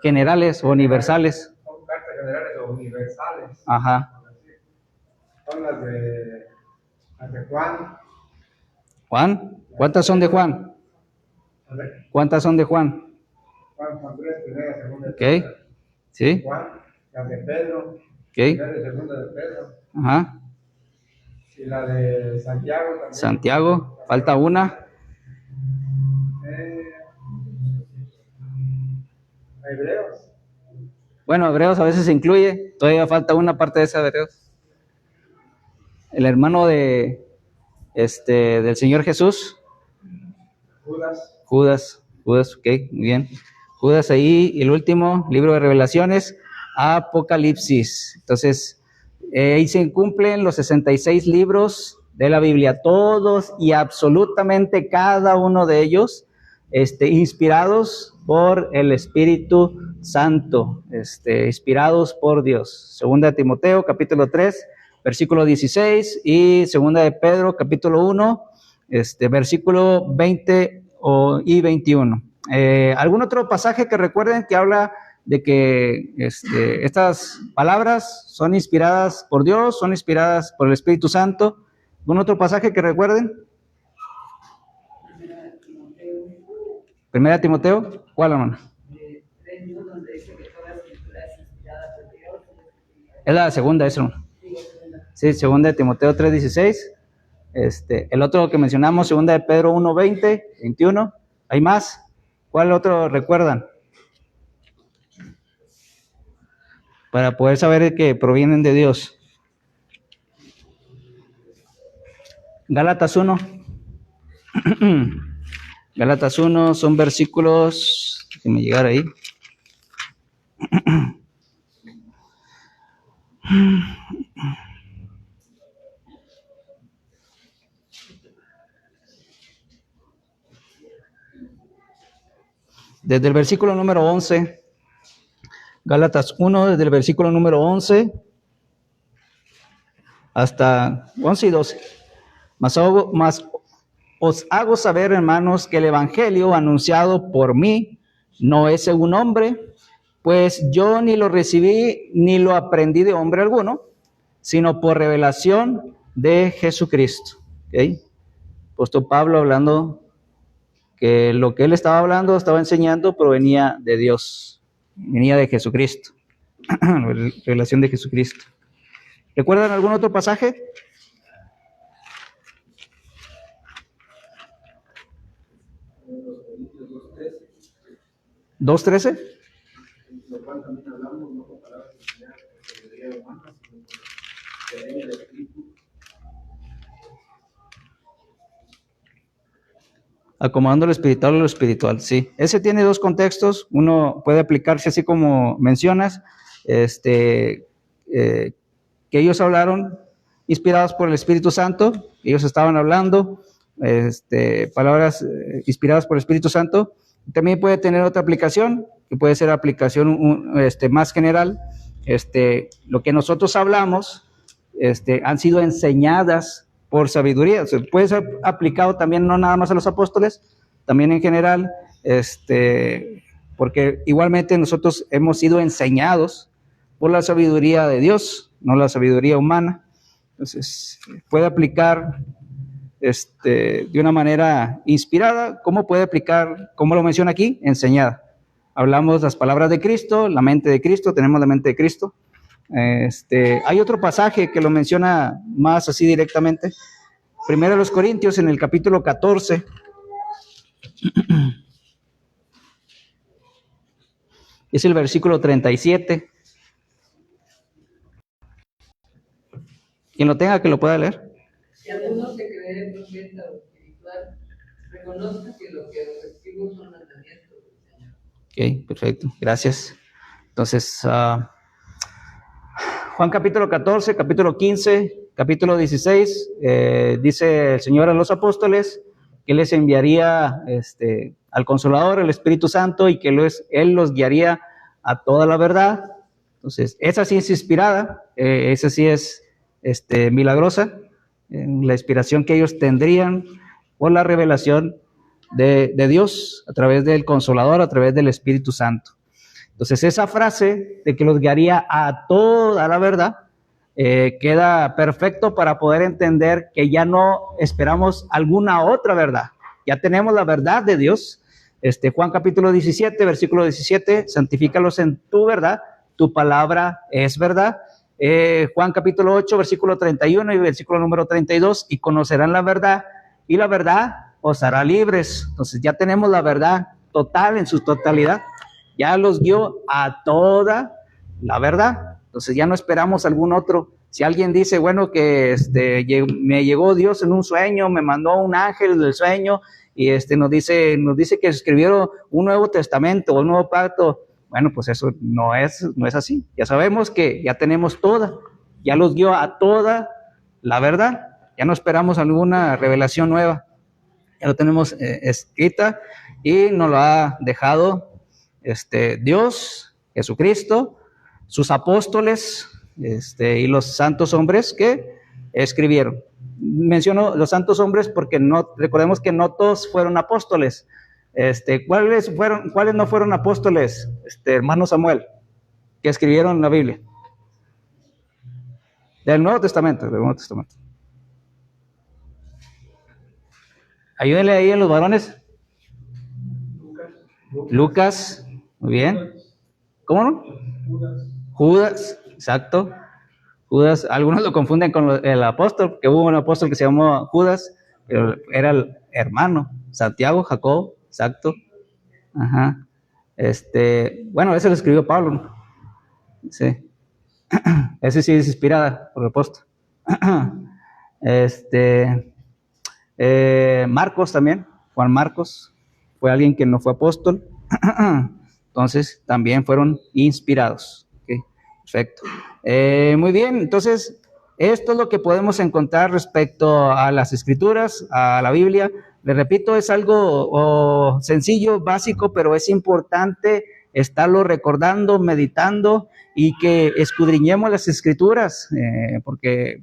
Generales o universales.
Son cartas generales o universales.
Ajá.
Son las de Juan.
¿Juan? ¿Cuántas son de Juan? ¿Cuántas son de Juan?
Juan 3, primera, segunda.
Ok. ¿Sí?
Juan, las de Pedro.
Ok.
Primera y segunda de Pedro.
Ajá.
Y la de Santiago también.
Santiago, falta una.
Hebreos.
Bueno, Hebreos a veces se incluye, todavía falta una parte de esa de Hebreos. El hermano del Señor Jesús. Judas, ok, muy bien. Judas ahí, y el último, libro de Revelaciones, Apocalipsis. Entonces, ahí se cumplen los 66 libros de la Biblia, todos y absolutamente cada uno de ellos, inspirados por el Espíritu Santo, inspirados por Dios. Segunda de Timoteo, capítulo 3, versículo 16, y segunda de Pedro, capítulo 1, versículo 20 y 21. ¿Algún otro pasaje que recuerden que habla de que estas palabras son inspiradas por Dios, son inspiradas por el Espíritu Santo? ¿Algún otro pasaje que recuerden? Primera Timoteo, ¿cuál, hermano? Es la segunda, eso, hermano. Sí, segunda de Timoteo 3:16. El otro que mencionamos, segunda de Pedro 1:20, 21. ¿Hay más? ¿Cuál otro recuerdan? Para poder saber que provienen de Dios. Gálatas 1. Gálatas 1 son versículos, déjenme llegar ahí. Desde el versículo número 11, Gálatas 1, desde el versículo número 11 hasta 11 y 12. Mas os hago saber, hermanos, que el evangelio anunciado por mí no es según hombre, pues yo ni lo recibí ni lo aprendí de hombre alguno, sino por revelación de Jesucristo. ¿Okay? Apóstol Pablo hablando que lo que él estaba hablando, estaba enseñando, provenía de Dios, venía de Jesucristo, revelación de Jesucristo. ¿Recuerdan algún otro pasaje? ¿2:13?
Lo cual también hablamos, no con palabras de sabiduría humana, sino con sabiduría del Espíritu.
Acomodando lo espiritual a lo espiritual, sí. Ese tiene dos contextos. Uno puede aplicarse así como mencionas, que ellos hablaron inspirados por el Espíritu Santo, ellos estaban hablando palabras inspiradas por el Espíritu Santo. También puede tener otra aplicación, que puede ser aplicación más general. Lo que nosotros hablamos han sido enseñadas por sabiduría. O sea, puede ser aplicado también no nada más a los apóstoles, también en general, porque igualmente nosotros hemos sido enseñados por la sabiduría de Dios, no la sabiduría humana. Entonces, puede aplicar de una manera inspirada, como puede aplicar, como lo menciona aquí, enseñada. Hablamos las palabras de Cristo, la mente de Cristo, tenemos la mente de Cristo. Hay otro pasaje que lo menciona más así directamente. Primero los Corintios, en el capítulo 14. Es el versículo 37. Quien lo tenga, que lo pueda leer.
Si alguno se cree profeta o espiritual, reconozca que lo que recibo son mandamientos del Señor.
Ok, perfecto, gracias. Entonces, Juan capítulo 14, capítulo 15, capítulo 16, dice el Señor a los apóstoles que les enviaría al Consolador, el Espíritu Santo, y que Él los guiaría a toda la verdad. Entonces, esa sí es inspirada, esa sí es milagrosa, la inspiración que ellos tendrían por la revelación de Dios a través del Consolador, a través del Espíritu Santo. Entonces, esa frase de que los guiaría a toda la verdad queda perfecto para poder entender que ya no esperamos alguna otra verdad. Ya tenemos la verdad de Dios. Juan capítulo 17, versículo 17, santifícalos en tu verdad, tu palabra es verdad. Juan capítulo 8, versículo 31 y versículo número 32, y conocerán la verdad, y la verdad os hará libres. Entonces ya tenemos la verdad total en su totalidad. Ya los guió a toda la verdad. Entonces ya no esperamos algún otro. Si alguien dice, bueno, que me llegó Dios en un sueño, me mandó un ángel del sueño, y nos dice que escribieron un Nuevo Testamento o un Nuevo Pacto, bueno, pues eso no es así. Ya sabemos que ya tenemos toda, ya los guió a toda la verdad. Ya no esperamos alguna revelación nueva. Ya lo tenemos escrita y nos lo ha dejado Dios, Jesucristo, sus apóstoles y los santos hombres que escribieron. Menciono los santos hombres porque recordemos que no todos fueron apóstoles. ¿Cuáles no fueron apóstoles, hermano Samuel, que escribieron la Biblia? Del Nuevo Testamento, Ayúdenle ahí a los varones. Lucas, muy bien. ¿Cómo no? Judas, exacto. Judas, algunos lo confunden con el apóstol, que hubo un apóstol que se llamó Judas, pero era el hermano. Santiago, Jacob, exacto. Ajá. Bueno, ese lo escribió Pablo, ¿no? Sí. Ese sí es inspirada por el apóstol. Marcos también, Juan Marcos, fue alguien que no fue apóstol. Entonces, también fueron inspirados. Okay, perfecto. Muy bien, entonces, esto es lo que podemos encontrar respecto a las Escrituras, a la Biblia. Les repito, es algo sencillo, básico, pero es importante estarlo recordando, meditando y que escudriñemos las Escrituras, porque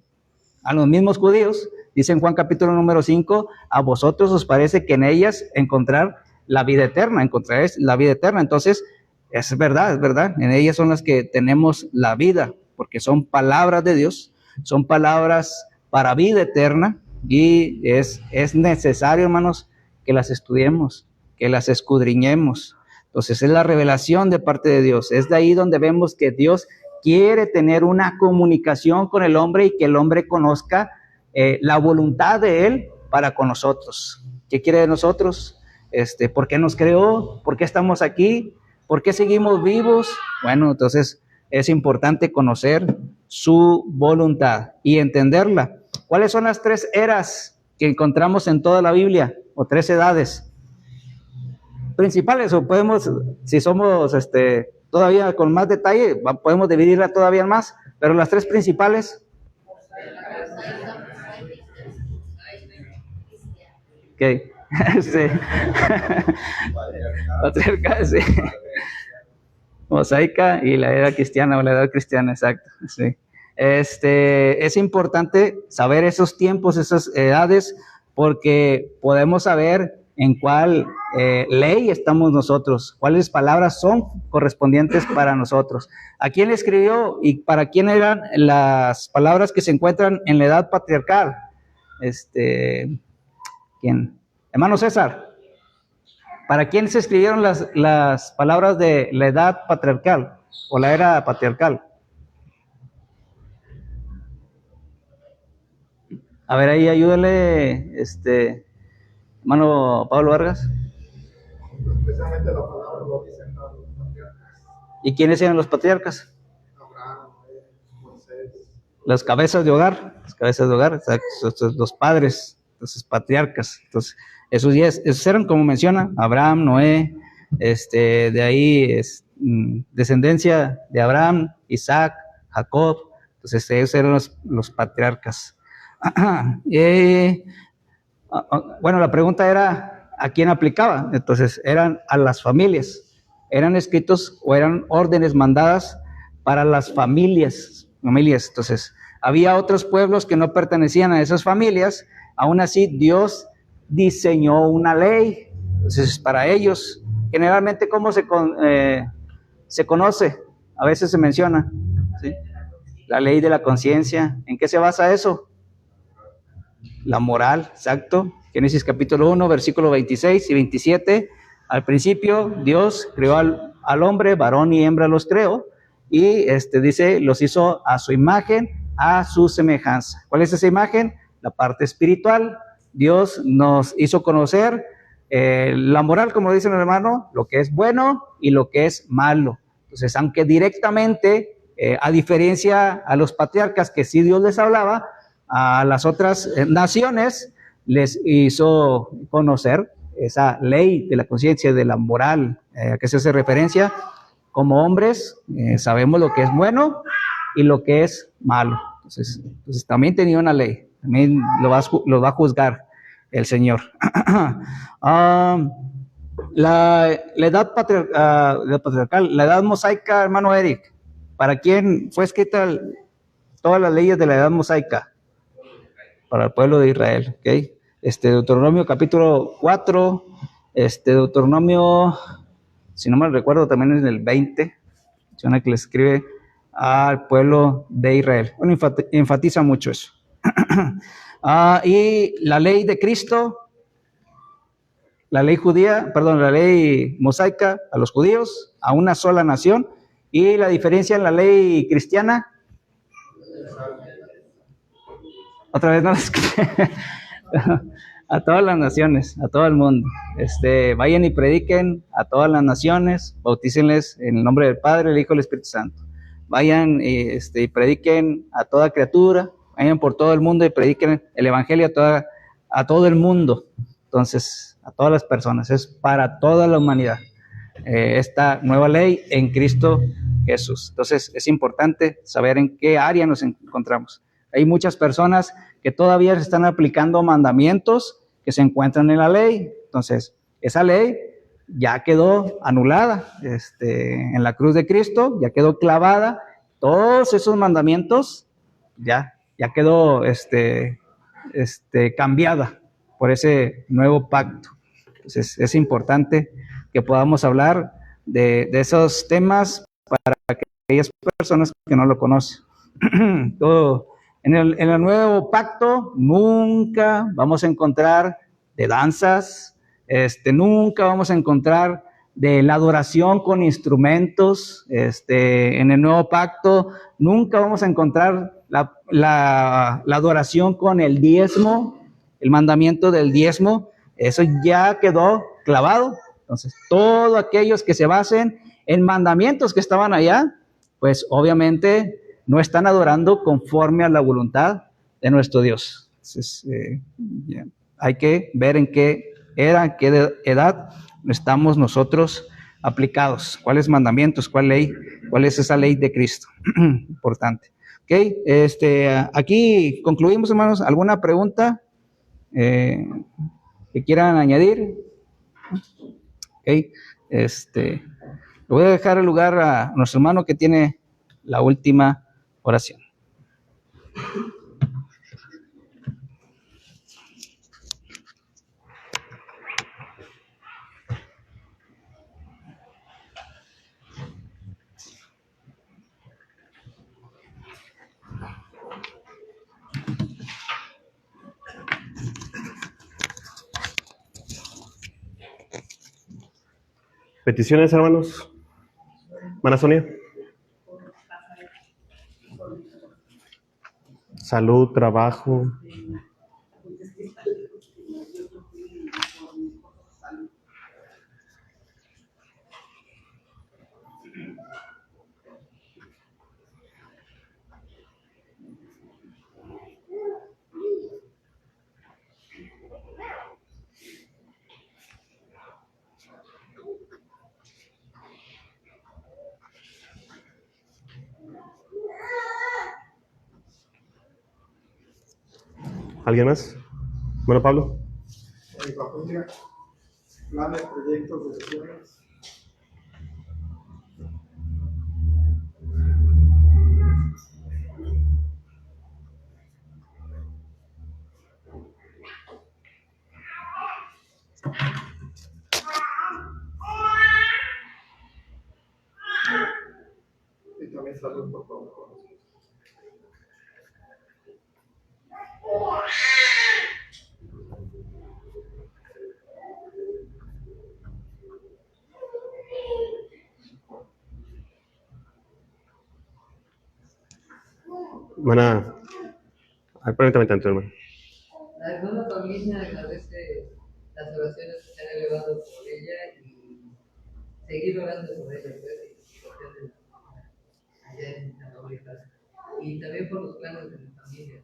a los mismos judíos, dice en Juan capítulo número 5, a vosotros os parece que en ellas encontrar la vida eterna, encontraréis la vida eterna. Entonces, es verdad, en ellas son las que tenemos la vida, porque son palabras de Dios, son palabras para vida eterna, y es necesario, hermanos, que las estudiemos, que las escudriñemos. Entonces, es la revelación de parte de Dios. Es de ahí donde vemos que Dios quiere tener una comunicación con el hombre y que el hombre conozca la voluntad de Él para con nosotros. ¿Qué quiere de nosotros? ¿Por qué nos creó? ¿Por qué estamos aquí? ¿Por qué seguimos vivos? Bueno, entonces es importante conocer su voluntad y entenderla. ¿Cuáles son las 3 eras que encontramos en toda la Biblia? O 3 edades principales, o podemos, si somos todavía con más detalle, podemos dividirla todavía más, pero las 3 principales. Ok. Sí. Patriarcal, sí. Mosaica y la era cristiana, o la edad cristiana, exacto. Sí. Es importante saber esos tiempos, esas edades, porque podemos saber en cuál ley estamos nosotros, cuáles palabras son correspondientes para nosotros. ¿A quién le escribió y para quién eran las palabras que se encuentran en la edad patriarcal? ¿Quién? Hermano César, ¿para quién se escribieron las palabras de la edad patriarcal o la era patriarcal? A ver, ahí ayúdale, hermano Pablo Vargas.
Precisamente la palabra lo dicen los patriarcas.
¿Y quiénes eran los patriarcas?
Abraham, Moisés.
Las cabezas de hogar, exacto, los padres, entonces patriarcas. Entonces, esos eran, como menciona, Abraham, Noé, de ahí es descendencia de Abraham, Isaac, Jacob. Entonces, ellos eran los patriarcas. Bueno, la pregunta era, ¿a quién aplicaba? Entonces, eran a las familias, eran escritos o eran órdenes mandadas para las familias. Entonces, había otros pueblos que no pertenecían a esas familias, aún así Dios diseñó una ley. Entonces, para ellos, generalmente, ¿cómo se conoce? A veces se menciona, ¿sí? La ley de la conciencia. ¿En qué se basa eso? La moral, exacto. Génesis capítulo 1, versículo 26 y 27. Al principio Dios creó al hombre, varón y hembra los creó, y dice, los hizo a su imagen, a su semejanza. ¿Cuál es esa imagen? La parte espiritual. Dios nos hizo conocer la moral, como dice el hermano, lo que es bueno y lo que es malo. Entonces, aunque directamente, a diferencia a los patriarcas, que sí Dios les hablaba, a las otras naciones les hizo conocer esa ley de la conciencia, de la moral, a que se hace referencia. Como hombres sabemos lo que es bueno y lo que es malo. Entonces también tenía una ley, también lo va a juzgar el Señor. La edad patriarcal, la edad mosaica, hermano Eric, ¿para quién fue escrita todas las leyes de la edad mosaica? Para el pueblo de Israel, ¿ok? Deuteronomio capítulo 4, Deuteronomio, si no me recuerdo, también es el 20, menciona que le escribe al pueblo de Israel. Bueno, enfatiza mucho eso. Y la ley de Cristo, la ley judía, perdón, la ley mosaica a los judíos, a una sola nación, y la diferencia en la ley cristiana. Otra vez no les a todas las naciones, a todo el mundo. Vayan y prediquen a todas las naciones, bautícenles en el nombre del Padre, el Hijo y el Espíritu Santo. Vayan y prediquen a toda criatura, vayan por todo el mundo y prediquen el Evangelio a todo el mundo. Entonces, a todas las personas, es para toda la humanidad. Esta nueva ley en Cristo Jesús. Entonces, es importante saber en qué área nos encontramos. Hay muchas personas que todavía se están aplicando mandamientos que se encuentran en la ley. Entonces, esa ley ya quedó anulada en la cruz de Cristo, ya quedó clavada. Todos esos mandamientos ya ya quedó cambiada por ese nuevo pacto. Entonces es importante que podamos hablar de esos temas para aquellas personas que no lo conocen. Todo, en el nuevo pacto nunca vamos a encontrar de danzas, nunca vamos a encontrar de la adoración con instrumentos, en el nuevo pacto nunca vamos a encontrar la adoración con el diezmo, el mandamiento del diezmo, eso ya quedó clavado. Entonces, todos aquellos que se basen en mandamientos que estaban allá, pues obviamente no están adorando conforme a la voluntad de nuestro Dios. Entonces, hay que ver en qué era, en qué edad estamos nosotros aplicados, cuáles mandamientos, cuál ley, cuál es esa ley de Cristo. Importante. Ok, aquí concluimos, hermanos. ¿Alguna pregunta que quieran añadir? Ok, le voy a dejar el lugar a nuestro hermano que tiene la última oración.
Peticiones, hermanos. Hermana Sonia. Salud, trabajo. ¿Alguien más? Bueno, Pablo.
Familia, planes, proyectos, decisiones. Y también salud, por favor.
Hermana. Permítame tanto, hermano.
La hermana Paulina agradece las oraciones que se han elevado por ella y seguir orando por ella, pues, allá en Tamaulipas. Y también por los planes de la familia.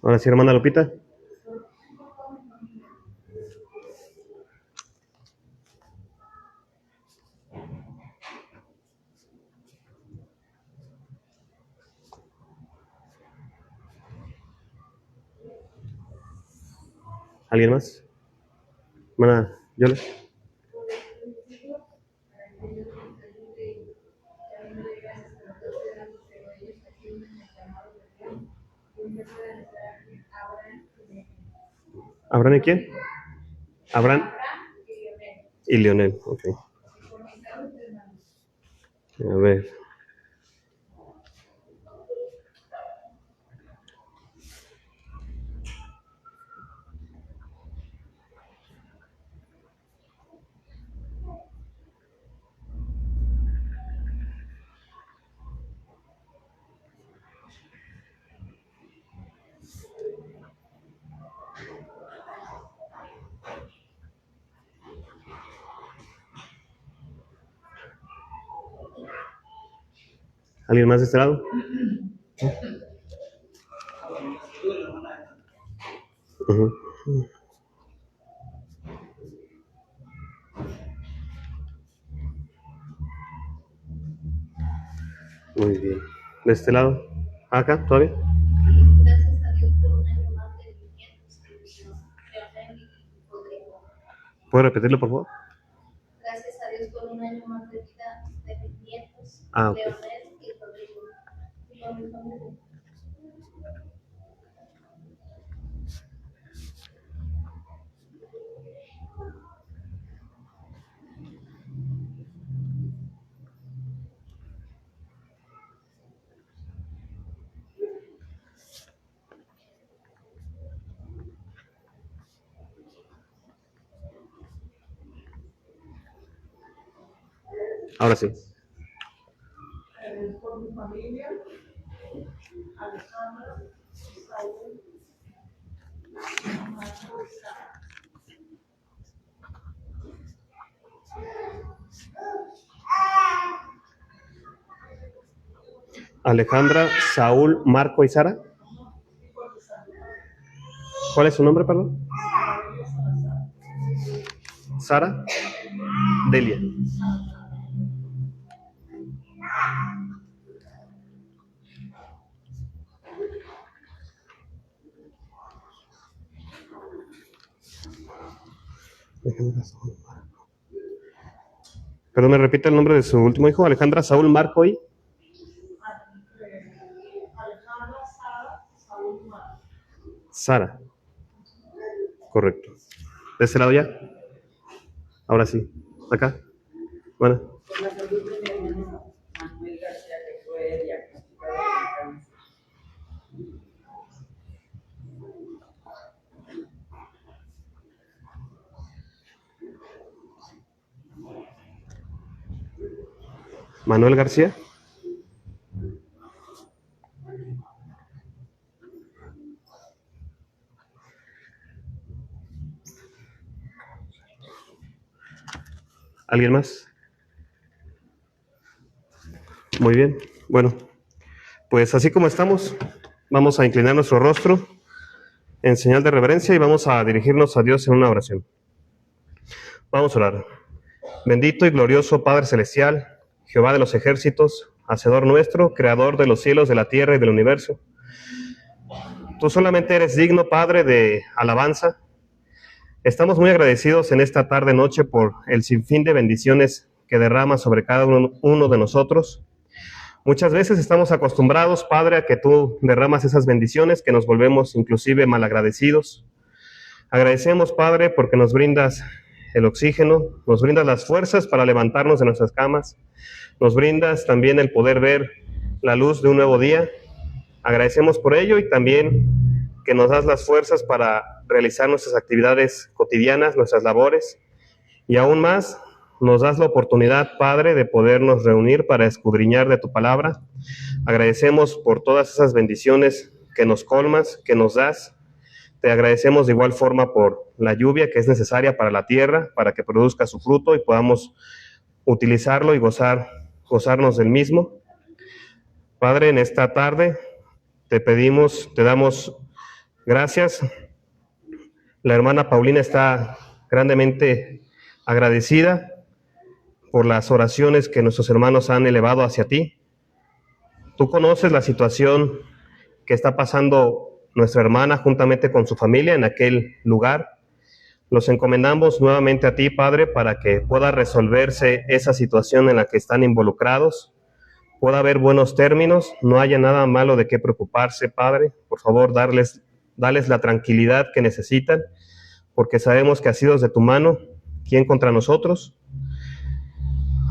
Ahora sí, hermana Lupita. ¿Alguien más? Hermana Yola. ¿Abraham y quién? Abraham y Leonel. Ok. A ver. ¿Alguien más de este lado? Ujú. Muy bien. ¿De este lado? ¿Acá? ¿Todavía?
Gracias a Dios por un año más de vivimientos que nos Leonel y Rodrigo.
¿Puedo repetirlo, por favor?
Gracias a Dios por un año más de vida de mis nietos,
Ok.
Leonel y Rodrigo. Y por mi familia.
Ahora sí.
Por mi familia, Alejandra, Saúl, Marco y Sara.
Alejandra, Saúl, Marco y Sara. ¿Cuál es su nombre, perdón? Sara. Delia. Perdón, ¿me repite el nombre de su último hijo? Alejandra, Saúl, Marco y...
Alejandra, Sara, Saúl, Marco.
Sara. Correcto. ¿De este lado ya? Ahora sí. ¿Acá? Bueno.
Por la salud de mi hermano Manuel García, que fue diagnosticado con cáncer.
Manuel García. ¿Alguien más? Muy bien. Bueno, pues así como estamos, vamos a inclinar nuestro rostro en señal de reverencia y vamos a dirigirnos a Dios en una oración. Vamos a orar. Bendito y glorioso Padre Celestial, Jehová de los ejércitos, Hacedor nuestro, Creador de los cielos, de la tierra y del universo. Tú solamente eres digno, Padre, de alabanza. Estamos muy agradecidos en esta tarde-noche por el sinfín de bendiciones que derramas sobre cada uno de nosotros. Muchas veces estamos acostumbrados, Padre, a que tú derramas esas bendiciones, que nos volvemos inclusive malagradecidos. Agradecemos, Padre, porque nos brindas el oxígeno, nos brindas las fuerzas para levantarnos de nuestras camas, nos brindas también el poder ver la luz de un nuevo día. Agradecemos por ello y también que nos das las fuerzas para realizar nuestras actividades cotidianas, nuestras labores, y aún más nos das la oportunidad, Padre, de podernos reunir para escudriñar de tu palabra. Agradecemos por todas esas bendiciones que nos colmas, que nos das. Te agradecemos de igual forma por la lluvia que es necesaria para la tierra, para que produzca su fruto y podamos utilizarlo y gozarnos del mismo. Padre, en esta tarde te pedimos, te damos gracias. La hermana Paulina está grandemente agradecida por las oraciones que nuestros hermanos han elevado hacia ti. Tú conoces la situación que está pasando nuestra hermana juntamente con su familia en aquel lugar. Los encomendamos nuevamente a ti, Padre, para que pueda resolverse esa situación en la que están involucrados, pueda haber buenos términos, no haya nada malo de qué preocuparse, Padre. Por favor, dales la tranquilidad que necesitan, porque sabemos que asidos de tu mano, ¿quién contra nosotros?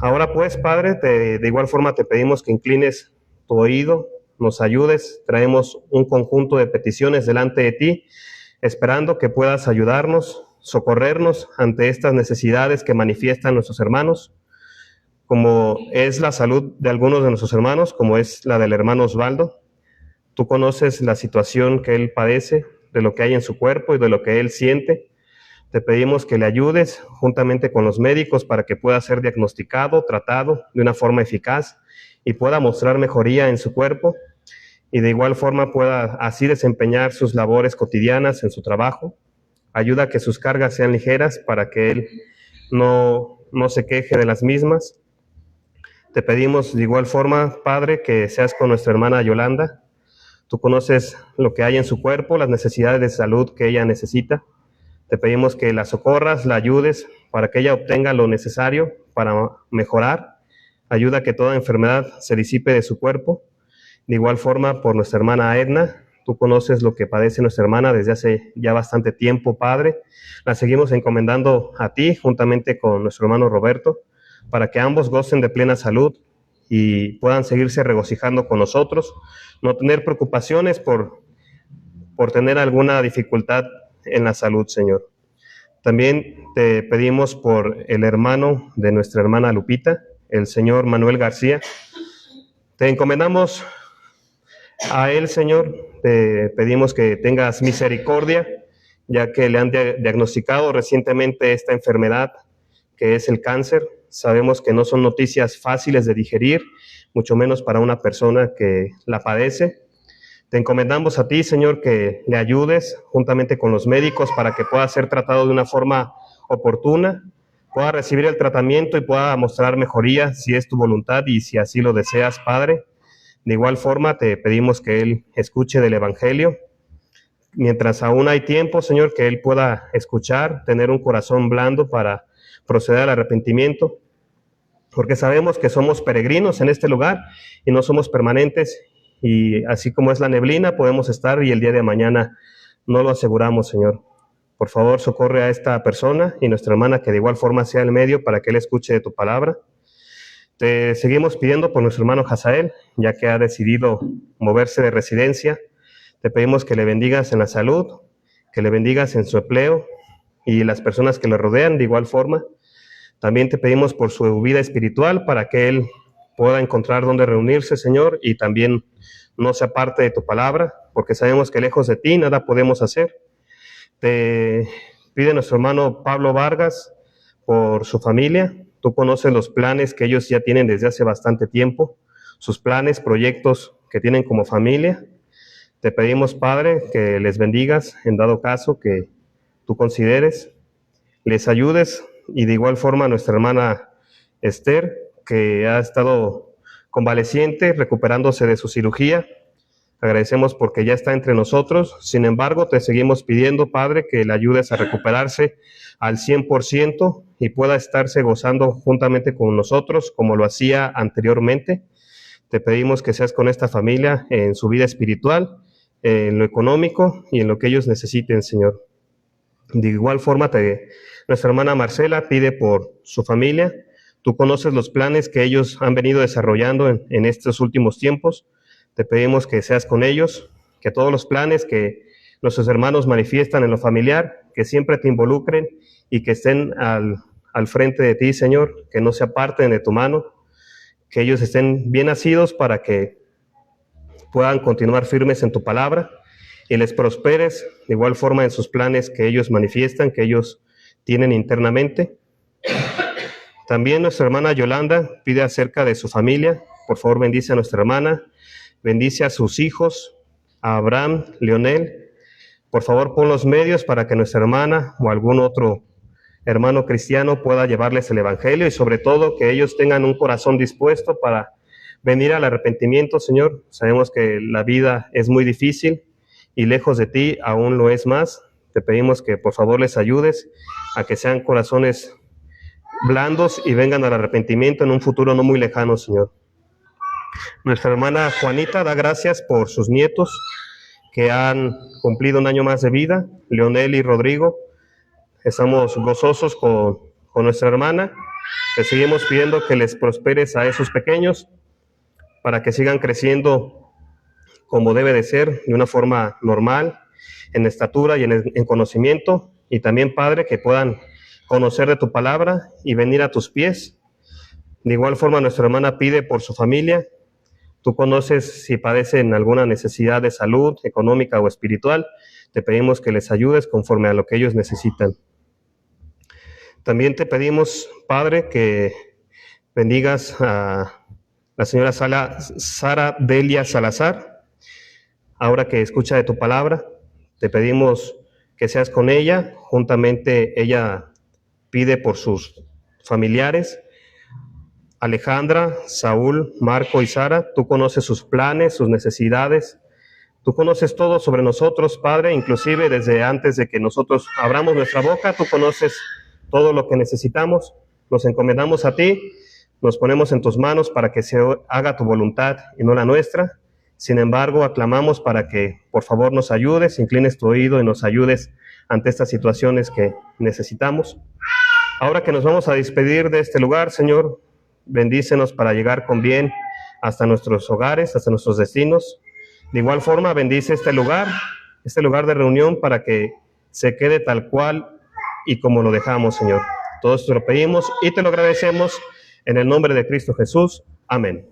Ahora pues, Padre, de igual forma te pedimos que inclines tu oído, nos ayudes. Traemos un conjunto de peticiones delante de ti, esperando que puedas ayudarnos, socorrernos ante estas necesidades que manifiestan nuestros hermanos, como es la salud de algunos de nuestros hermanos, como es la del hermano Osvaldo. Tú conoces la situación que él padece, de lo que hay en su cuerpo y de lo que él siente. Te pedimos que le ayudes juntamente con los médicos para que pueda ser diagnosticado, tratado de una forma eficaz y pueda mostrar mejoría en su cuerpo, y de igual forma pueda así desempeñar sus labores cotidianas en su trabajo. Ayuda a que sus cargas sean ligeras para que él no se queje de las mismas. Te pedimos de igual forma, Padre, que seas con nuestra hermana Yolanda. Tú conoces lo que hay en su cuerpo, las necesidades de salud que ella necesita. Te pedimos que la socorras, la ayudes para que ella obtenga lo necesario para mejorar. Ayuda a que toda enfermedad se disipe de su cuerpo. De igual forma, por nuestra hermana Edna, tú conoces lo que padece nuestra hermana desde hace ya bastante tiempo, Padre. La seguimos encomendando a ti, juntamente con nuestro hermano Roberto, para que ambos gocen de plena salud y puedan seguirse regocijando con nosotros, no tener preocupaciones por tener alguna dificultad en la salud, Señor. También te pedimos por el hermano de nuestra hermana Lupita, el señor Manuel García. Te encomendamos a él, Señor. Te pedimos que tengas misericordia, ya que le han diagnosticado recientemente esta enfermedad, que es el cáncer. Sabemos que no son noticias fáciles de digerir, mucho menos para una persona que la padece. Te encomendamos a ti, Señor, que le ayudes juntamente con los médicos para que pueda ser tratado de una forma oportuna, pueda recibir el tratamiento y pueda mostrar mejoría si es tu voluntad y si así lo deseas, Padre. De igual forma, te pedimos que él escuche del Evangelio. Mientras aún hay tiempo, Señor, que él pueda escuchar, tener un corazón blando para proceder al arrepentimiento, porque sabemos que somos peregrinos en este lugar y no somos permanentes, y así como es la neblina, podemos estar y el día de mañana no lo aseguramos, Señor. Por favor, socorre a esta persona y nuestra hermana, que de igual forma sea el medio para que él escuche de tu palabra. Te seguimos pidiendo por nuestro hermano Hazael, ya que ha decidido moverse de residencia. Te pedimos que le bendigas en la salud, que le bendigas en su empleo y las personas que le rodean de igual forma. También te pedimos por su vida espiritual, para que él pueda encontrar dónde reunirse, Señor, y también no se aparte de tu palabra, porque sabemos que lejos de ti nada podemos hacer. Te pide nuestro hermano Pablo Vargas por su familia. Tú conoces los planes que ellos ya tienen desde hace bastante tiempo, sus planes, proyectos que tienen como familia. Te pedimos, Padre, que les bendigas en dado caso que tú consideres, les ayudes, y de igual forma a nuestra hermana Esther, que ha estado convaleciente, recuperándose de su cirugía. Agradecemos porque ya está entre nosotros. Sin embargo, te seguimos pidiendo, Padre, que le ayudes a recuperarse al 100% y pueda estarse gozando juntamente con nosotros como lo hacía anteriormente. Te pedimos que seas con esta familia en su vida espiritual, en lo económico y en lo que ellos necesiten, Señor. De igual forma, nuestra hermana Marcela pide por su familia. Tú conoces los planes que ellos han venido desarrollando en estos últimos tiempos. Te pedimos que seas con ellos, que todos los planes que nuestros hermanos manifiestan en lo familiar, que siempre te involucren y que estén al frente de ti, Señor, que no se aparten de tu mano, que ellos estén bien nacidos para que puedan continuar firmes en tu palabra y les prosperes de igual forma en sus planes que ellos manifiestan, que ellos tienen internamente. También nuestra hermana Yolanda pide acerca de su familia. Por favor, bendice a nuestra hermana, bendice a sus hijos, a Abraham, Leonel. Por favor, pon los medios para que nuestra hermana o algún otro hermano cristiano pueda llevarles el Evangelio, y sobre todo que ellos tengan un corazón dispuesto para venir al arrepentimiento, Señor. Sabemos que la vida es muy difícil y lejos de ti aún lo es más. Te pedimos que por favor les ayudes a que sean corazones blandos y vengan al arrepentimiento en un futuro no muy lejano, Señor. Nuestra hermana Juanita da gracias por sus nietos que han cumplido un año más de vida, Leonel y Rodrigo. Estamos gozosos con nuestra hermana. Te seguimos pidiendo que les prosperes a esos pequeños para que sigan creciendo como debe de ser, de una forma normal, en estatura y en conocimiento. Y también, Padre, que puedan conocer de tu palabra y venir a tus pies. De igual forma, nuestra hermana pide por su familia. Tú conoces si padecen alguna necesidad de salud, económica o espiritual. Te pedimos que les ayudes conforme a lo que ellos necesitan. También te pedimos, Padre, que bendigas a la señora Sara Delia Salazar. Ahora que escucha de tu palabra, te pedimos que seas con ella. Juntamente ella pide por sus familiares, Alejandra, Saúl, Marco y Sara. Tú conoces sus planes, sus necesidades. Tú conoces todo sobre nosotros, Padre, inclusive desde antes de que nosotros abramos nuestra boca. Tú conoces todo lo que necesitamos. Nos encomendamos a ti, nos ponemos en tus manos para que se haga tu voluntad y no la nuestra. Sin embargo, aclamamos para que por favor nos ayudes, inclines tu oído y nos ayudes ante estas situaciones que necesitamos. Ahora que nos vamos a despedir de este lugar, Señor, bendícenos para llegar con bien hasta nuestros hogares, hasta nuestros destinos. De igual forma, bendice este lugar de reunión, para que se quede tal cual y como lo dejamos, Señor. Todo esto lo pedimos y te lo agradecemos en el nombre de Cristo Jesús. Amén.